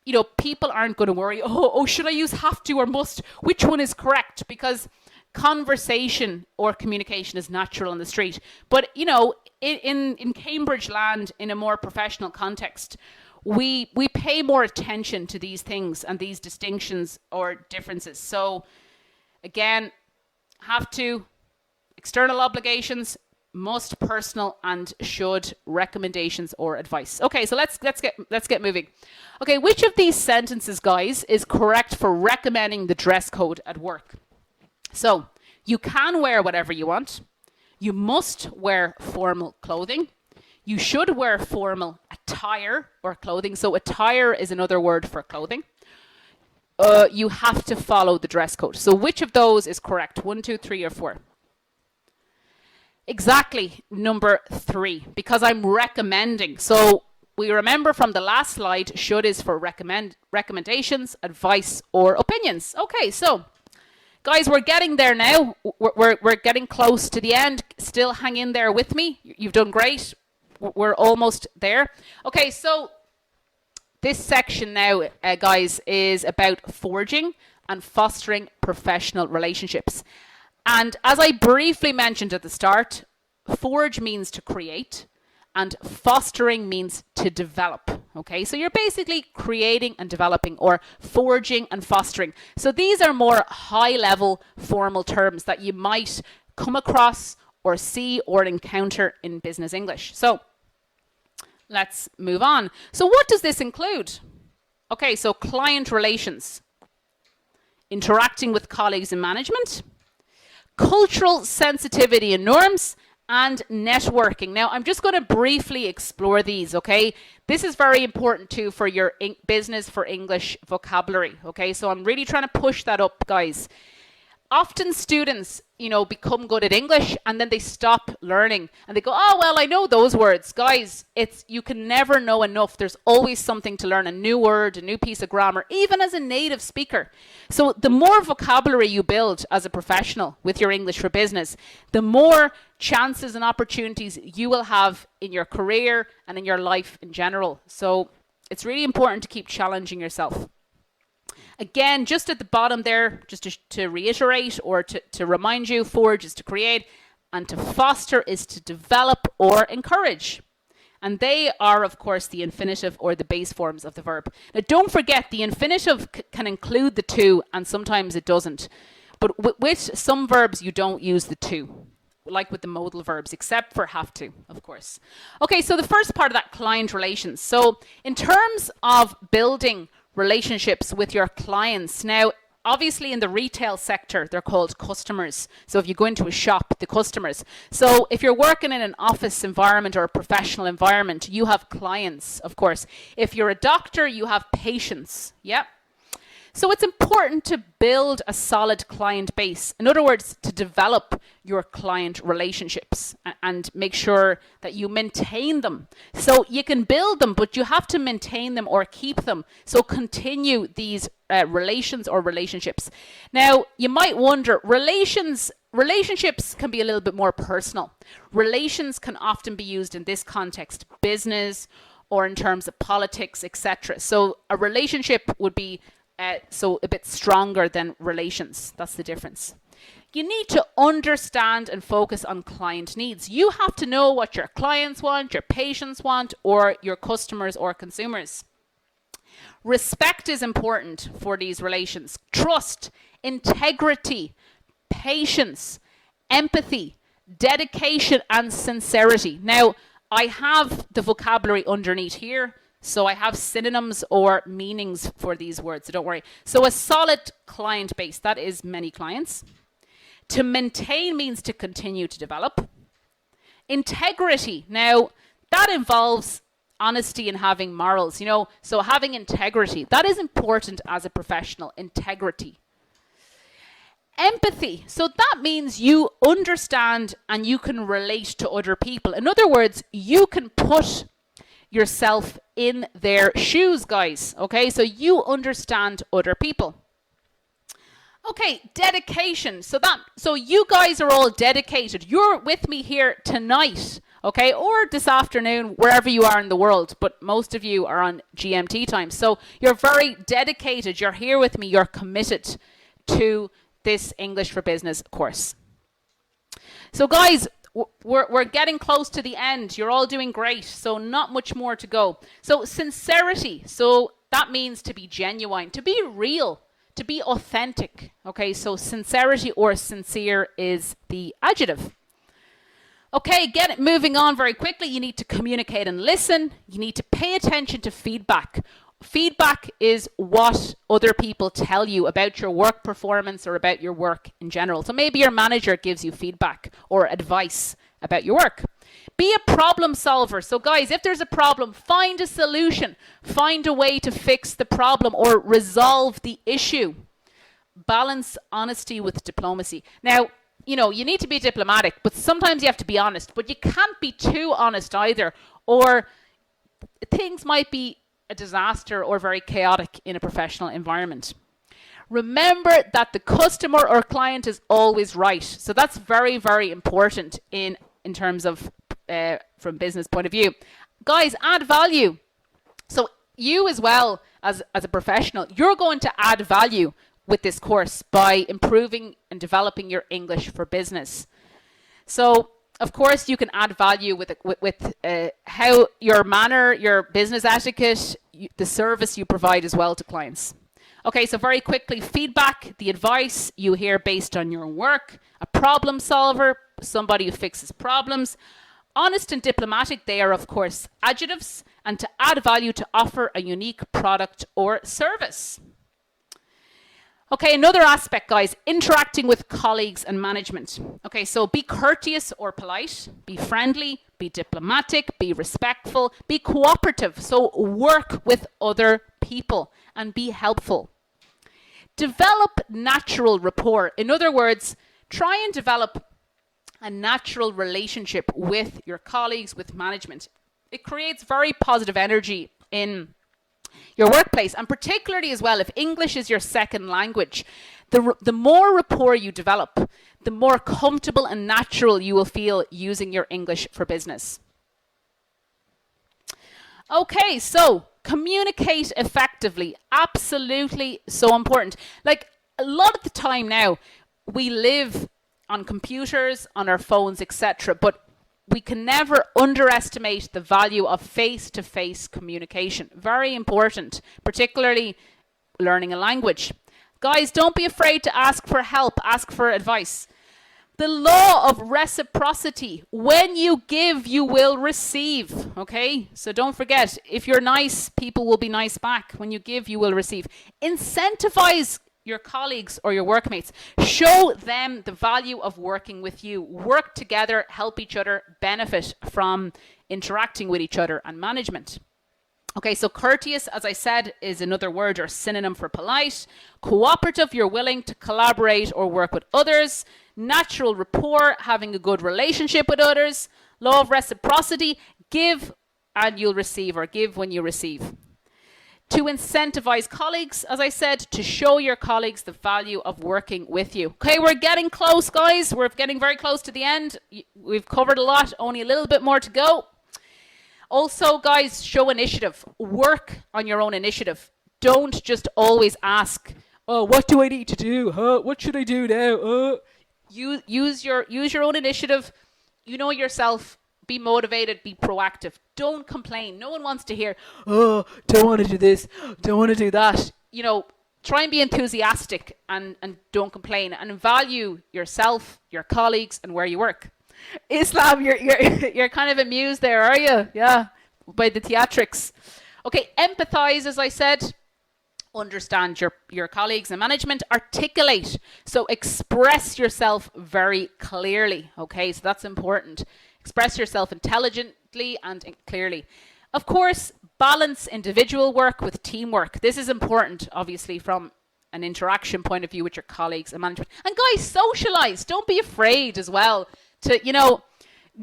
you know, people aren't going to worry, oh, should I use have to or must? Which one is correct? Because conversation or communication is natural on the street. But, you know, in Cambridge land, in a more professional context, we pay more attention to these things and these distinctions or differences. So, again, have to, external obligations, must, personal, and should, recommendations or advice. Okay, so let's get moving. Okay, which of these sentences, guys, is correct for recommending the dress code at work? So, you can wear whatever you want. You must wear formal clothing. You should wear formal attire or clothing. So, attire is another word for clothing. You have to follow the dress code. So, which of those is correct? 1, 2, 3, or 4? Exactly, number 3, because I'm recommending. So, we remember from the last slide, should is for recommendations, advice, or opinions. Okay, so guys, we're getting there now. We're getting close to the end. Still hang in there with me. You've done great. We're almost there. Okay, so this section now, guys, is about forging and fostering professional relationships. And as I briefly mentioned at the start, forge means to create and fostering means to develop. Okay, so you're basically creating and developing or forging and fostering. So these are more high level formal terms that you might come across or see or encounter in business English. So let's move on. So what does this include? Okay, so client relations, interacting with colleagues and management, cultural sensitivity and norms, and networking. Now, I'm just going to briefly explore these, okay? This is very important too for your business for English vocabulary, okay? So I'm really trying to push that up, guys. Often students, you know, become good at English and then they stop learning and they go, oh, well, I know those words. Guys, you can never know enough. There's always something to learn, a new word, a new piece of grammar, even as a native speaker. So the more vocabulary you build as a professional with your English for business, the more chances and opportunities you will have in your career and in your life in general. So it's really important to keep challenging yourself. Again, just at the bottom there, just to reiterate or to remind you, forge is to create and to foster is to develop or encourage. And they are, of course, the infinitive or the base forms of the verb. Now, don't forget, the infinitive can include the to and sometimes it doesn't. But with some verbs, you don't use the to, like with the modal verbs, except for have to, of course. Okay, so the first part of that, client relations. So in terms of building relationships with your clients, now, obviously in the retail sector, they're called customers. So if you go into a shop, the customers. So if you're working in an office environment or a professional environment, you have clients, of course. If you're a doctor, you have patients. Yep. So it's important to build a solid client base. In other words, to develop your client relationships and make sure that you maintain them. So you can build them, but you have to maintain them or keep them. So continue these relations or relationships. Now, you might wonder, relationships can be a little bit more personal. Relations can often be used in this context, business or in terms of politics, etc. So a relationship would be so a bit stronger than relations. That's the difference. You need to understand and focus on client needs. You have to know what your clients want, your patients want, or your customers or consumers. Respect is important for these relations. Trust, integrity, patience, empathy, dedication, and sincerity. Now, I have the vocabulary underneath here. So I have synonyms or meanings for these words, so don't worry. So a solid client base, that is many clients. To maintain means to continue to develop. Integrity, now that involves honesty and having morals, so having integrity, that is important as a professional, integrity. Empathy, so that means you understand and you can relate to other people. In other words, you can put yourself in their shoes, guys. Okay, so you understand other people. Okay, dedication. So you guys are all dedicated. You're with me here tonight, okay, or this afternoon, wherever you are in the world, but most of you are on GMT time. So you're very dedicated. You're here with me. You're committed to this English for Business course. So guys, we're getting close to the end. You're all doing great, so not much more to go. So sincerity, so that means to be genuine, to be real, to be authentic. Okay, so sincerity or sincere is the adjective. Okay, moving on very quickly. You need to communicate and listen. You need to pay attention to feedback. Feedback is what other people tell you about your work performance or about your work in general. So maybe your manager gives you feedback or advice about your work. Be a problem solver. So guys, if there's a problem, find a solution. Find a way to fix the problem or resolve the issue. Balance honesty with diplomacy. Now, you need to be diplomatic, but sometimes you have to be honest. But you can't be too honest either, or things might be a disaster or very chaotic in a professional environment. Remember that the customer or client is always right. So that's very, very important in terms of from business point of view. Guys, add value. So you as well as a professional, you're going to add value with this course by improving and developing your English for business. So of course, you can add value with how your manner, your business etiquette, the service you provide as well to clients. Okay, so very quickly, feedback, the advice you hear based on your work, a problem solver, somebody who fixes problems. Honest and diplomatic, they are, of course, adjectives, and to add value, to offer a unique product or service. Okay, another aspect, guys, interacting with colleagues and management. Okay, so be courteous or polite, be friendly, be diplomatic, be respectful, be cooperative. So work with other people and be helpful. Develop natural rapport. In other words, try and develop a natural relationship with your colleagues, with management. It creates very positive energy in your workplace, and particularly as well if English is your second language, the more rapport you develop, the more comfortable and natural you will feel using your English for business. Okay, so communicate effectively, absolutely so important. Like a lot of the time now, we live on computers, on our phones, etc., but we can never underestimate the value of face-to-face communication. Very important, particularly learning a language. Guys, don't be afraid to ask for help, ask for advice. The law of reciprocity. When you give, you will receive. Okay? So don't forget, if you're nice, people will be nice back. When you give, you will receive. Incentivize your colleagues or your workmates. Show them the value of working with you. Work together, help each other, benefit from interacting with each other and management. Okay, so courteous, as I said, is another word or synonym for polite. Cooperative, you're willing to collaborate or work with others. Natural rapport, having a good relationship with others. Law of reciprocity, give and you'll receive, or give when you receive. To incentivize colleagues, as I said, to show your colleagues the value of working with you. Okay, we're getting close, guys. We're getting very close to the end. We've covered a lot, only a little bit more to go. Also, guys, show initiative. Work on your own initiative. Don't just always ask, oh, what do I need to do? What should I do now? Use your own initiative. You know yourself. Be motivated. Be proactive. Don't complain. No one wants to hear, oh, don't want to do this. Don't want to do that. You know, try and be enthusiastic and don't complain. And value yourself, your colleagues, and where you work. Islam, you're kind of amused there, are you? Yeah, by the theatrics. Okay, empathize, as I said. Understand your colleagues and management. Articulate, so express yourself very clearly. Okay, so that's important. Express yourself intelligently and clearly. Of course, balance individual work with teamwork. This is important, obviously, from an interaction point of view with your colleagues and management. And guys, socialize. Don't be afraid as well to, you know,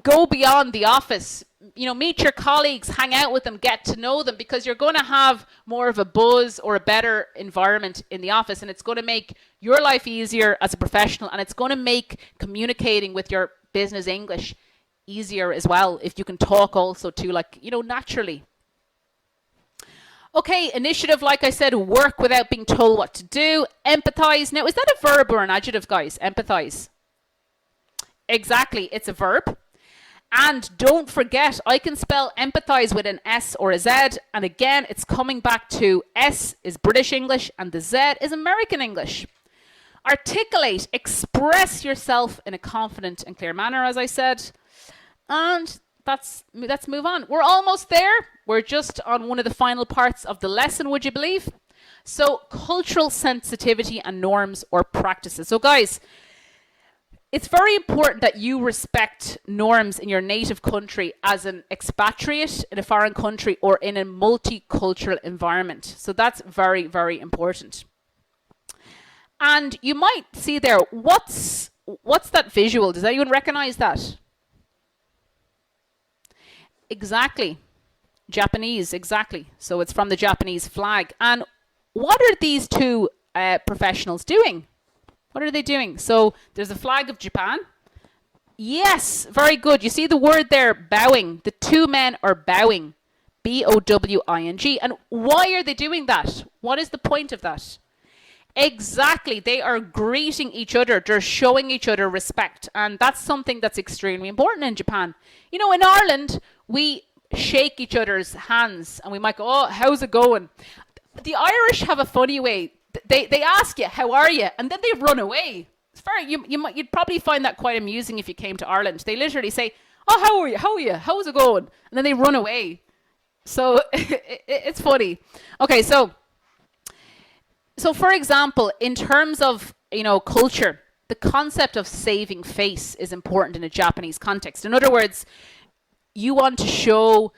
go beyond the office. You know, meet your colleagues, hang out with them, get to know them, because you're going to have more of a buzz or a better environment in the office, and it's going to make your life easier as a professional, and it's going to make communicating with your business English easier as well, if you can talk also too, like, you know, naturally. Okay, initiative, like I said, work without being told what to do. Empathize. Now, is that a verb or an adjective, guys? Empathize. Exactly, it's a verb. And don't forget, I can spell empathize with an S or a Z. And again, it's coming back to S is British English and the Z is American English. Articulate, express yourself in a confident and clear manner, as I said. And let's move on. We're almost there. We're just on one of the final parts of the lesson, would you believe? So, cultural sensitivity and norms or practices. So, guys, it's very important that you respect norms in your native country as an expatriate in a foreign country or in a multicultural environment. So that's very, very important. And you might see there, what's that visual? Does anyone recognize that? Exactly. Japanese, exactly. So it's from the Japanese flag. And what are these two professionals doing? What are they doing? So there's the flag of Japan. Yes, very good. You see the word there, bowing. The two men are bowing. B-O-W-I-N-G. And why are they doing that? What is the point of that? Exactly. They are greeting each other. They're showing each other respect. And that's something that's extremely important in Japan. You know, in Ireland, we shake each other's hands and we might go, oh, how's it going? The Irish have a funny way. They ask you, how are you? And then they run away. It's very, you'd probably find that quite amusing if you came to Ireland. They literally say, oh, how are you? How are you? How's it going? And then they run away. So it's funny. Okay, so for example, in terms of, you know, culture, the concept of saving face is important in a Japanese context. In other words, you want to show,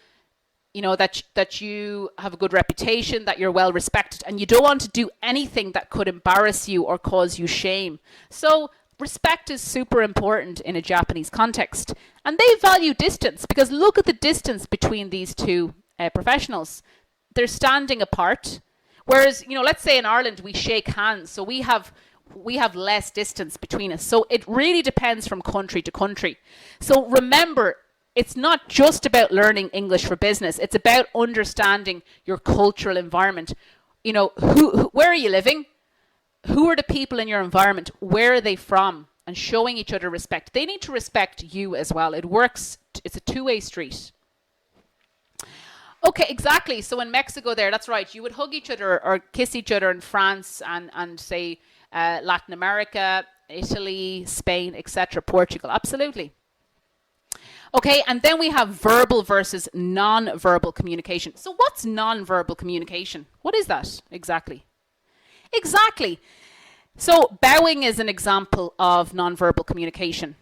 you know, that you have a good reputation, that you're well respected, and you don't want to do anything that could embarrass you or cause you shame. So respect is super important in a Japanese context. And they value distance, because look at the distance between these two professionals. They're standing apart. Whereas, you know, let's say in Ireland we shake hands, so we have less distance between us. So it really depends from country to country. So remember, it's not just about learning English for business. It's about understanding your cultural environment. You know, where are you living? Who are the people in your environment? Where are they from? And showing each other respect. They need to respect you as well. It works. It's a two-way street. Okay, exactly. So in Mexico, there, that's right. You would hug each other or kiss each other in France and say Latin America, Italy, Spain, etc., Portugal. Absolutely. Okay, and then we have verbal versus non-verbal communication. So what's non-verbal communication? What is that exactly? Exactly. So bowing is an example of non-verbal communication.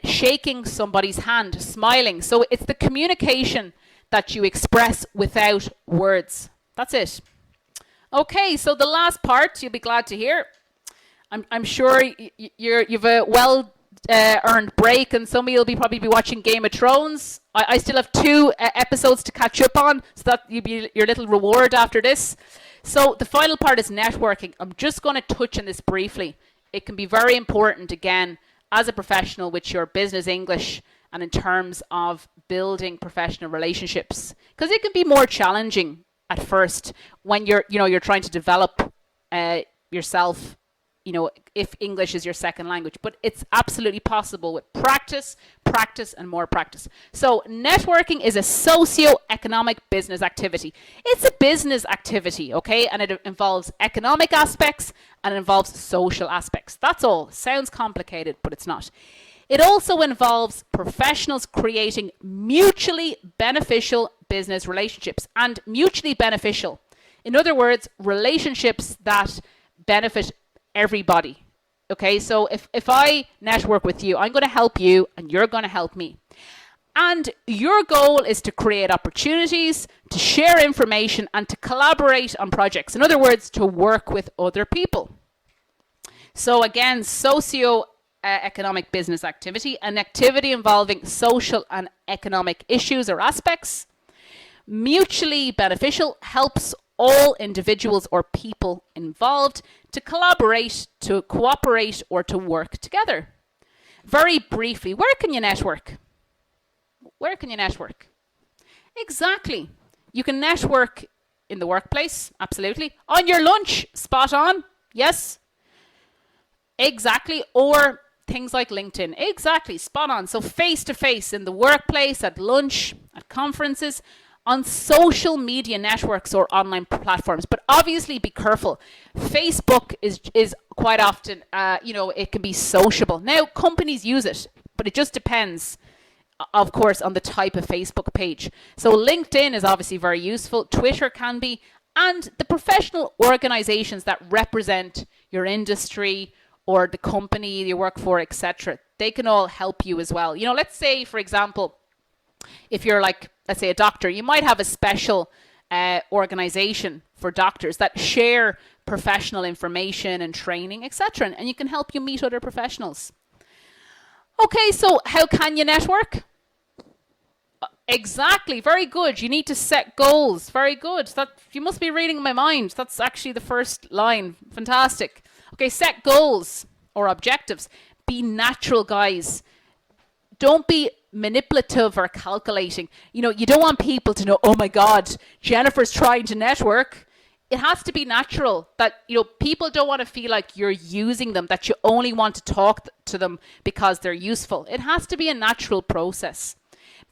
Shaking somebody's hand, smiling. So it's the communication that you express without words. That's it. Okay, so the last part, you'll be glad to hear. I'm sure you've a well earned break, and some of you'll be probably be watching Game of Thrones. I still have two episodes to catch up on, so that you'll be your little reward after this. So the final part is networking. I'm just going to touch on this briefly. It can be very important, again, as a professional with your business English and in terms of building professional relationships, because it can be more challenging at first when you're trying to develop yourself, if English is your second language. But it's absolutely possible with practice, and more practice. So networking is a socio-economic business activity. It's a business activity, okay? And it involves economic aspects and it involves social aspects. That's all. Sounds complicated, but it's not. It also involves professionals creating mutually beneficial business relationships, and mutually beneficial. In other words, relationships that benefit everybody. Okay, so if I network with you, I'm going to help you and you're going to help me. And your goal is to create opportunities, to share information, and to collaborate on projects. In other words, to work with other people. So again, socio-economic business activity, an activity involving social and economic issues or aspects. Mutually beneficial, helps all individuals or people involved to collaborate, to cooperate, or to work together. Very briefly, where can you network? Where can you network? Exactly. You can network in the workplace, absolutely. On your lunch, spot on, yes. Exactly. Or things like LinkedIn, exactly, spot on. So face to face in the workplace, at lunch, at conferences, on social media networks or online platforms. But obviously be careful. Facebook is quite often, it can be sociable. Now, companies use it, but it just depends, of course, on the type of Facebook page. So LinkedIn is obviously very useful. Twitter can be. And the professional organizations that represent your industry or the company you work for, etc., they can all help you as well. Let's say, for example, if you're like, let's say, a doctor, you might have a special organization for doctors that share professional information and training, etc., and you can help you meet other professionals. Okay, so how can you network? Exactly, very good. You need to set goals. Very good. That you must be reading my mind. That's actually the first line. Fantastic. Okay, set goals or objectives. Be natural, guys. Don't be manipulative or calculating. You don't want people to know, oh my God, Jennifer's trying to network. It has to be natural, that people don't want to feel like you're using them, that you only want to talk to them because they're useful. It has to be a natural process.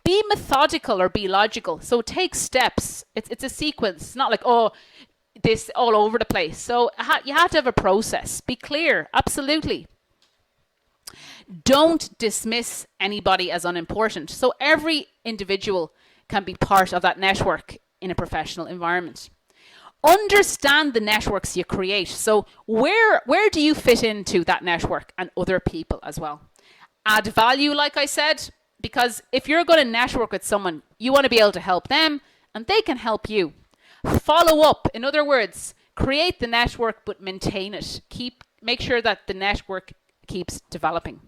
Be methodical or be logical. So take steps. It's a sequence. It's not like, this all over the place. So you have to have a process. Be clear. Absolutely. Don't dismiss anybody as unimportant. So every individual can be part of that network in a professional environment. Understand the networks you create. So where do you fit into that network and other people as well? Add value, like I said, because if you're going to network with someone, you want to be able to help them and they can help you. Follow up. In other words, create the network but maintain it. Make sure that the network keeps developing.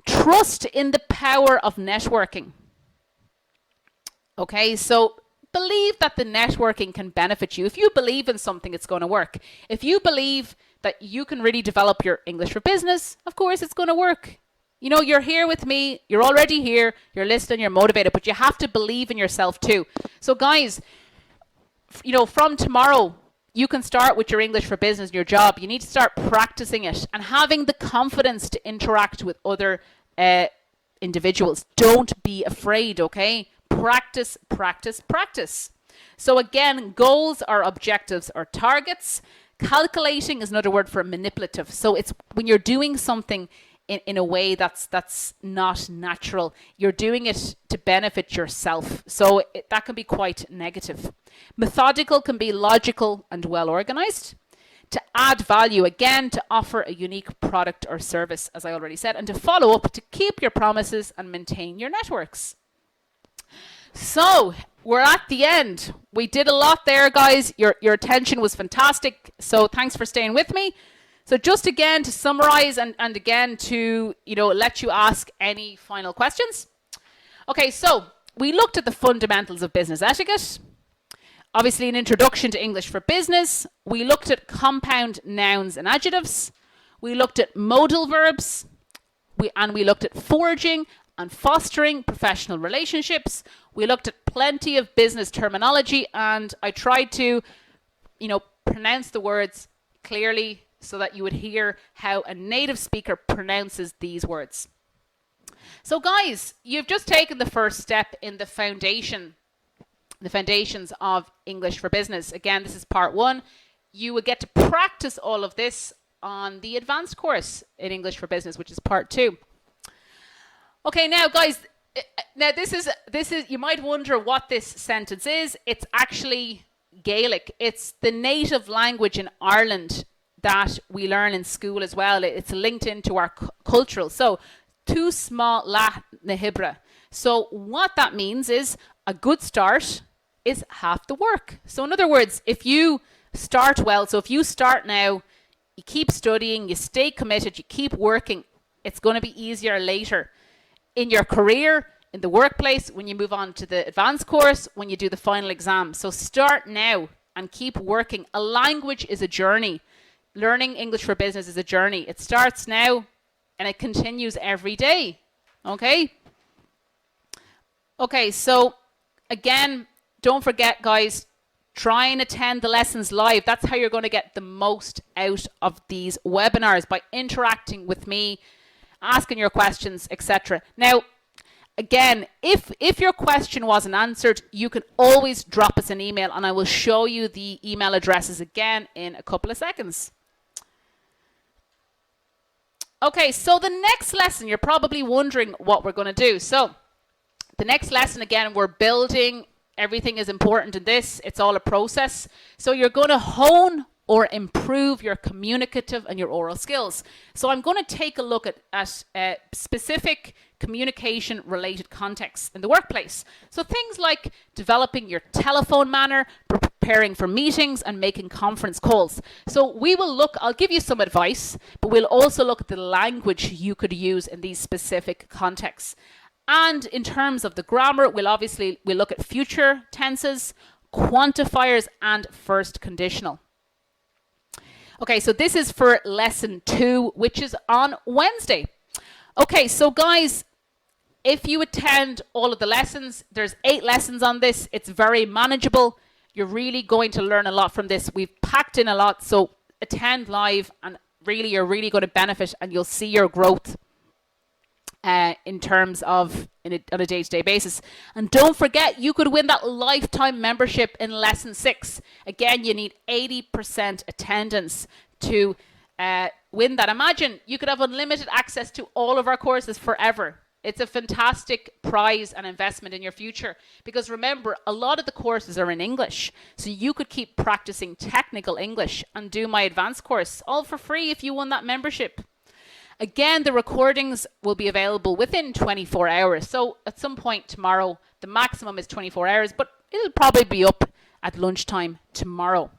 Trust in the power of networking. Okay, so believe that the networking can benefit you. If you believe in something, it's going to work. If you believe that you can really develop your English for business, of course it's going to work. You're here with me, you're already here, you're listening, you're motivated, but you have to believe in yourself too. So guys, from tomorrow, you can start with your English for business, your job. You need to start practicing it and having the confidence to interact with other individuals. Don't be afraid, okay? Practice, practice, practice. So again, goals are objectives or targets. Calculating is another word for manipulative. So it's when you're doing something in a way that's not natural. You're doing it to benefit yourself. So that can be quite negative. Methodical can be logical and well organized. To add value, again, to offer a unique product or service, as I already said, and to follow up, to keep your promises and maintain your networks. So we're at the end. We did a lot there, guys. Your attention was fantastic. So thanks for staying with me. So just again to summarize and again to let you ask any final questions. Okay, so we looked at the fundamentals of business etiquette. Obviously an introduction to English for business. We looked at compound nouns and adjectives. We looked at modal verbs. We looked at forging and fostering professional relationships. We looked at plenty of business terminology, and I tried to, pronounce the words clearly so that you would hear how a native speaker pronounces these words. So guys, you've just taken the first step in the foundations of English for Business. Again, this is part 1. You will get to practice all of this on the advanced course in English for Business, which is part 2. Okay, now guys, this is you might wonder what this sentence is. It's actually Gaelic. It's the native language in Ireland that we learn in school as well. It's linked into our cultural. So, tu smá leat na hibre. So what that means is a good start is half the work. So in other words, if you start well, so if you start now, you keep studying, you stay committed, you keep working, it's going to be easier later in your career, in the workplace, when you move on to the advanced course, when you do the final exam. So start now and keep working. A language is a journey. Learning English for Business is a journey. It starts now and it continues every day. Okay? Okay, so again, don't forget, guys, try and attend the lessons live. That's how you're going to get the most out of these webinars, by interacting with me, asking your questions, etc. Now, again, if your question wasn't answered, you can always drop us an email and I will show you the email addresses again in a couple of seconds. Okay, so the next lesson, you're probably wondering what we're going to do. So the next lesson, again, we're building. Everything is important in this. It's all a process. So you're going to hone or improve your communicative and your oral skills. So I'm going to take a look at specific communication related contexts in the workplace. So things like developing your telephone manner, preparing for meetings and making conference calls. So we will look, I'll give you some advice, but we'll also look at the language you could use in these specific contexts. And in terms of the grammar, we'll look at future tenses, quantifiers and first conditional. Okay, so this is for lesson 2, which is on Wednesday. Okay, so guys, if you attend all of the lessons, there's 8 lessons on this. It's very manageable. You're really going to learn a lot from this. We've packed in a lot, so attend live and really, you're really going to benefit and you'll see your growth in terms of on a day-to-day basis. And don't forget, you could win that lifetime membership in lesson 6. Again, you need 80% attendance to win that. Imagine you could have unlimited access to all of our courses forever. It's a fantastic prize and investment in your future, because remember, a lot of the courses are in English, so you could keep practicing technical English and do my advanced course all for free if you won that membership. Again, the recordings will be available within 24 hours. So at some point tomorrow, the maximum is 24 hours, but it'll probably be up at lunchtime tomorrow.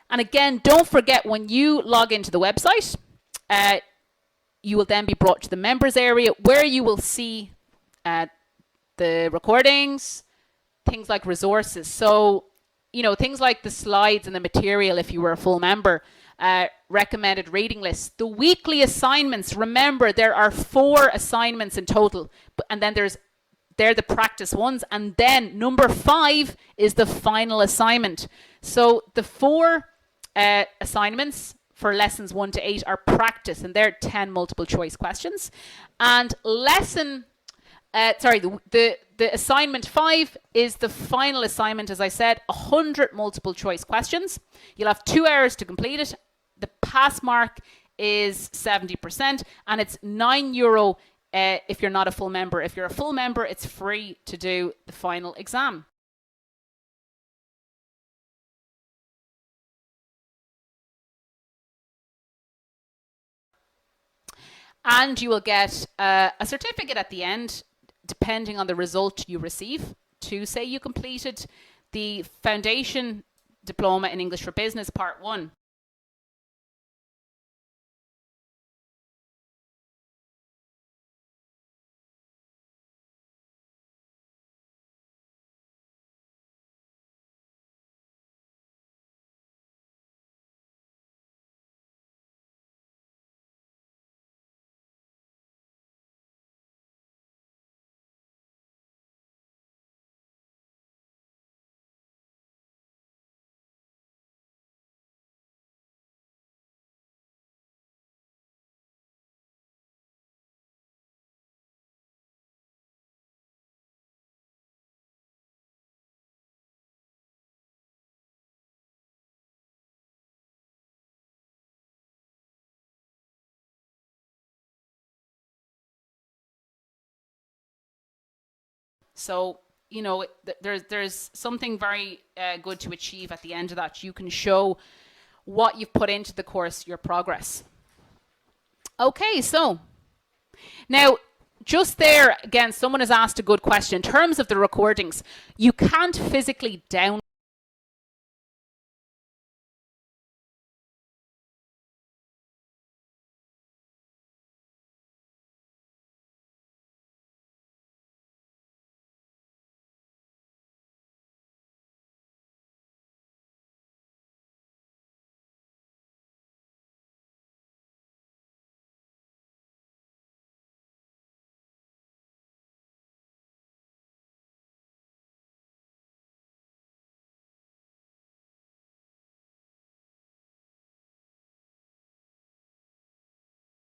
And again, don't forget, when you log into the website, you will then be brought to the members area where you will see the recordings, things like resources. So, things like the slides and the material if you were a full member. Recommended reading lists, the weekly assignments. Remember, there are 4 assignments in total, and then they're the practice ones, and then number 5 is the final assignment. So the 4 assignments for lessons 1 to 8 are practice, and they're 10 multiple choice questions. And lesson The assignment 5 is the final assignment. As I said, 100 multiple choice questions. You'll have 2 hours to complete it. The pass mark is 70%, and it's €9 if you're not a full member. If you're a full member, it's free to do the final exam. And you will get a certificate at the end, depending on the result you receive, to say you completed the Foundation Diploma in English for Business Part 1. So, there's something very good to achieve at the end of that. You can show what you've put into the course, your progress. Okay, so now just there again, someone has asked a good question. In terms of the recordings, you can't physically download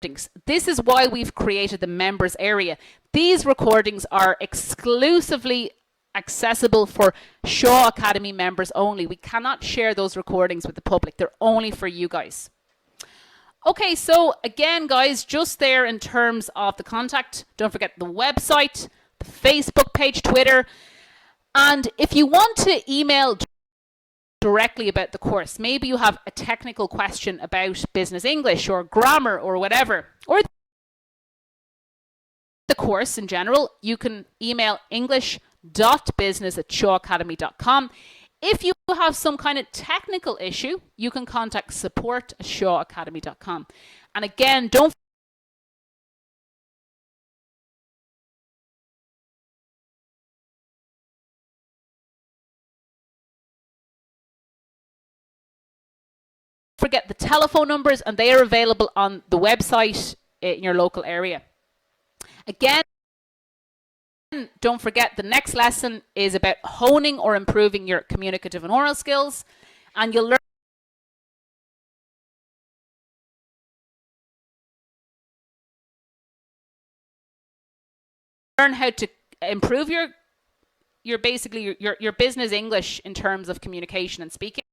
recordings. This is why we've created the members area. These recordings are exclusively accessible for Shaw Academy members only. We cannot share those recordings with the public. They're only for you guys. Okay, so again, guys, just there in terms of the contact, don't forget the website, the Facebook page, Twitter, and if you want to email directly about the course, maybe you have a technical question about business English or grammar or whatever, or the course in general, you can email english.business@shawacademy.com. If you have some kind of technical issue, you can contact support@shawacademy.com. And again, don't forget the telephone numbers, and they are available on the website in your local area. Again, don't forget the next lesson is about honing or improving your communicative and oral skills, and you'll learn how to improve your basically your business English in terms of communication and speaking.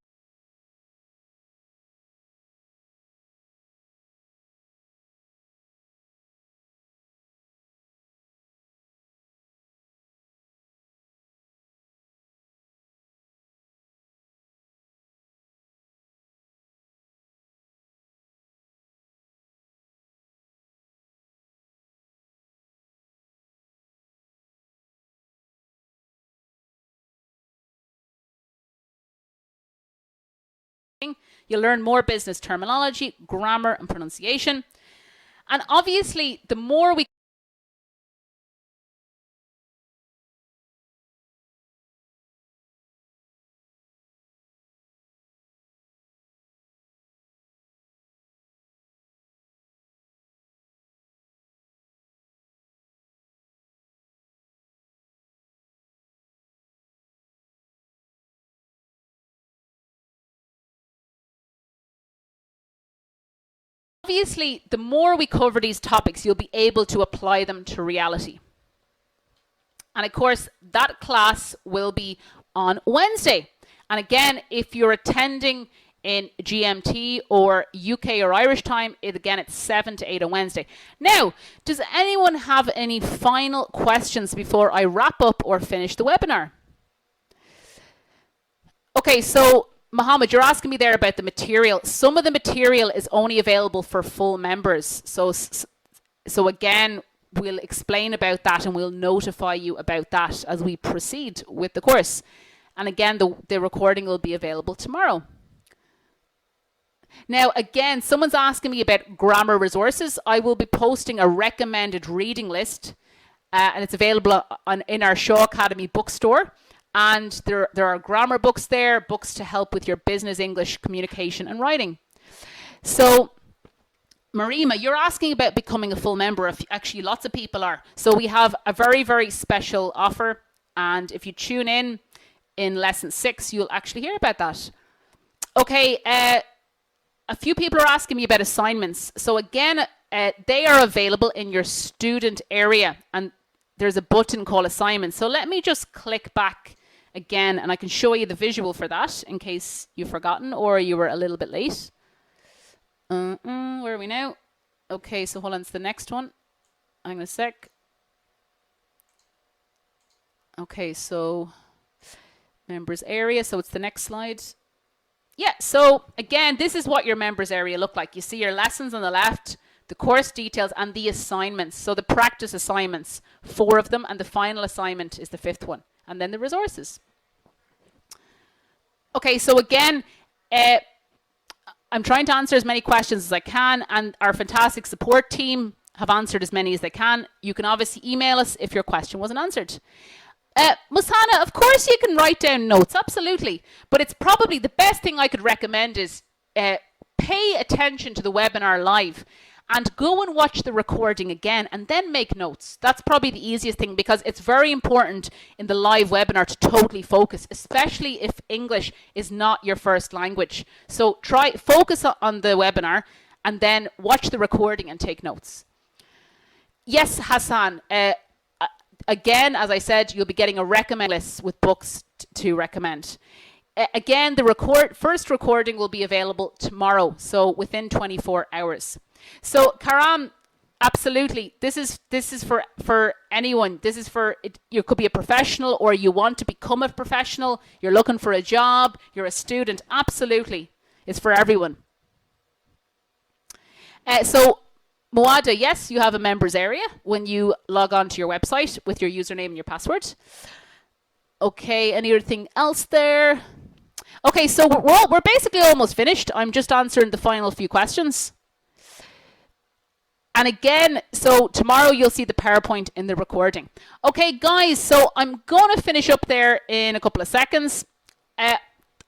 You'll learn more business terminology, grammar, and pronunciation. And obviously, the more we cover these topics, you'll be able to apply them to reality. And of course, that class will be on Wednesday. And again, if you're attending in GMT or UK or Irish time, again, it's 7 to 8 on Wednesday. Now, does anyone have any final questions before I wrap up or finish the webinar? Okay, so Mohammed, you're asking me there about the material. Some of the material is only available for full members. So again, we'll explain about that and we'll notify you about that as we proceed with the course. And again, the recording will be available tomorrow. Now, again, someone's asking me about grammar resources. I will be posting a recommended reading list, and it's available in our Shaw Academy bookstore. And there are grammar books there, books to help with your business English communication and writing. So, Marima, you're asking about becoming a full member. Actually, lots of people are. So we have a very, very special offer. And if you tune in lesson 6, you'll actually hear about that. Okay, a few people are asking me about assignments. So again, they are available in your student area. And there's a button called assignments. So let me just click back again and I can show you the visual for that in case you've forgotten or you were a little bit late. Where are we now? Okay, so hold on to the next one. Hang on a sec. Okay, so members area. So it's the next slide. Yeah, so again, this is what your members area look like. You see your lessons on the left, the course details, and the assignments. So the practice assignments, 4 of them, and the final assignment is the 5th one. And then the resources. Okay, so again, I'm trying to answer as many questions as I can, and our fantastic support team have answered as many as they can. You can obviously email us if your question wasn't answered. Musana, of course you can write down notes, absolutely. But it's probably the best thing I could recommend is pay attention to the webinar live and go and watch the recording again and then make notes. That's probably the easiest thing because it's very important in the live webinar to totally focus, especially if English is not your first language. So focus on the webinar and then watch the recording and take notes. Yes, Hassan. Again, as I said, you'll be getting a recommend list with books to recommend. Again, the first recording will be available tomorrow, so within 24 hours. So, Karam, absolutely, this is for anyone. This is for, you could be a professional or you want to become a professional, you're looking for a job, you're a student, absolutely. It's for everyone. So, Moada, yes, you have a members area when you log on to your website with your username and your password. Okay, anything else there? Okay, so we're basically almost finished. I'm just answering the final few questions. And again, so tomorrow you'll see the PowerPoint in the recording. Okay, guys, so I'm going to finish up there in a couple of seconds.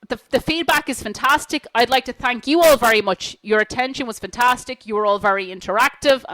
The feedback is fantastic. I'd like to thank you all very much. Your attention was fantastic. You were all very interactive.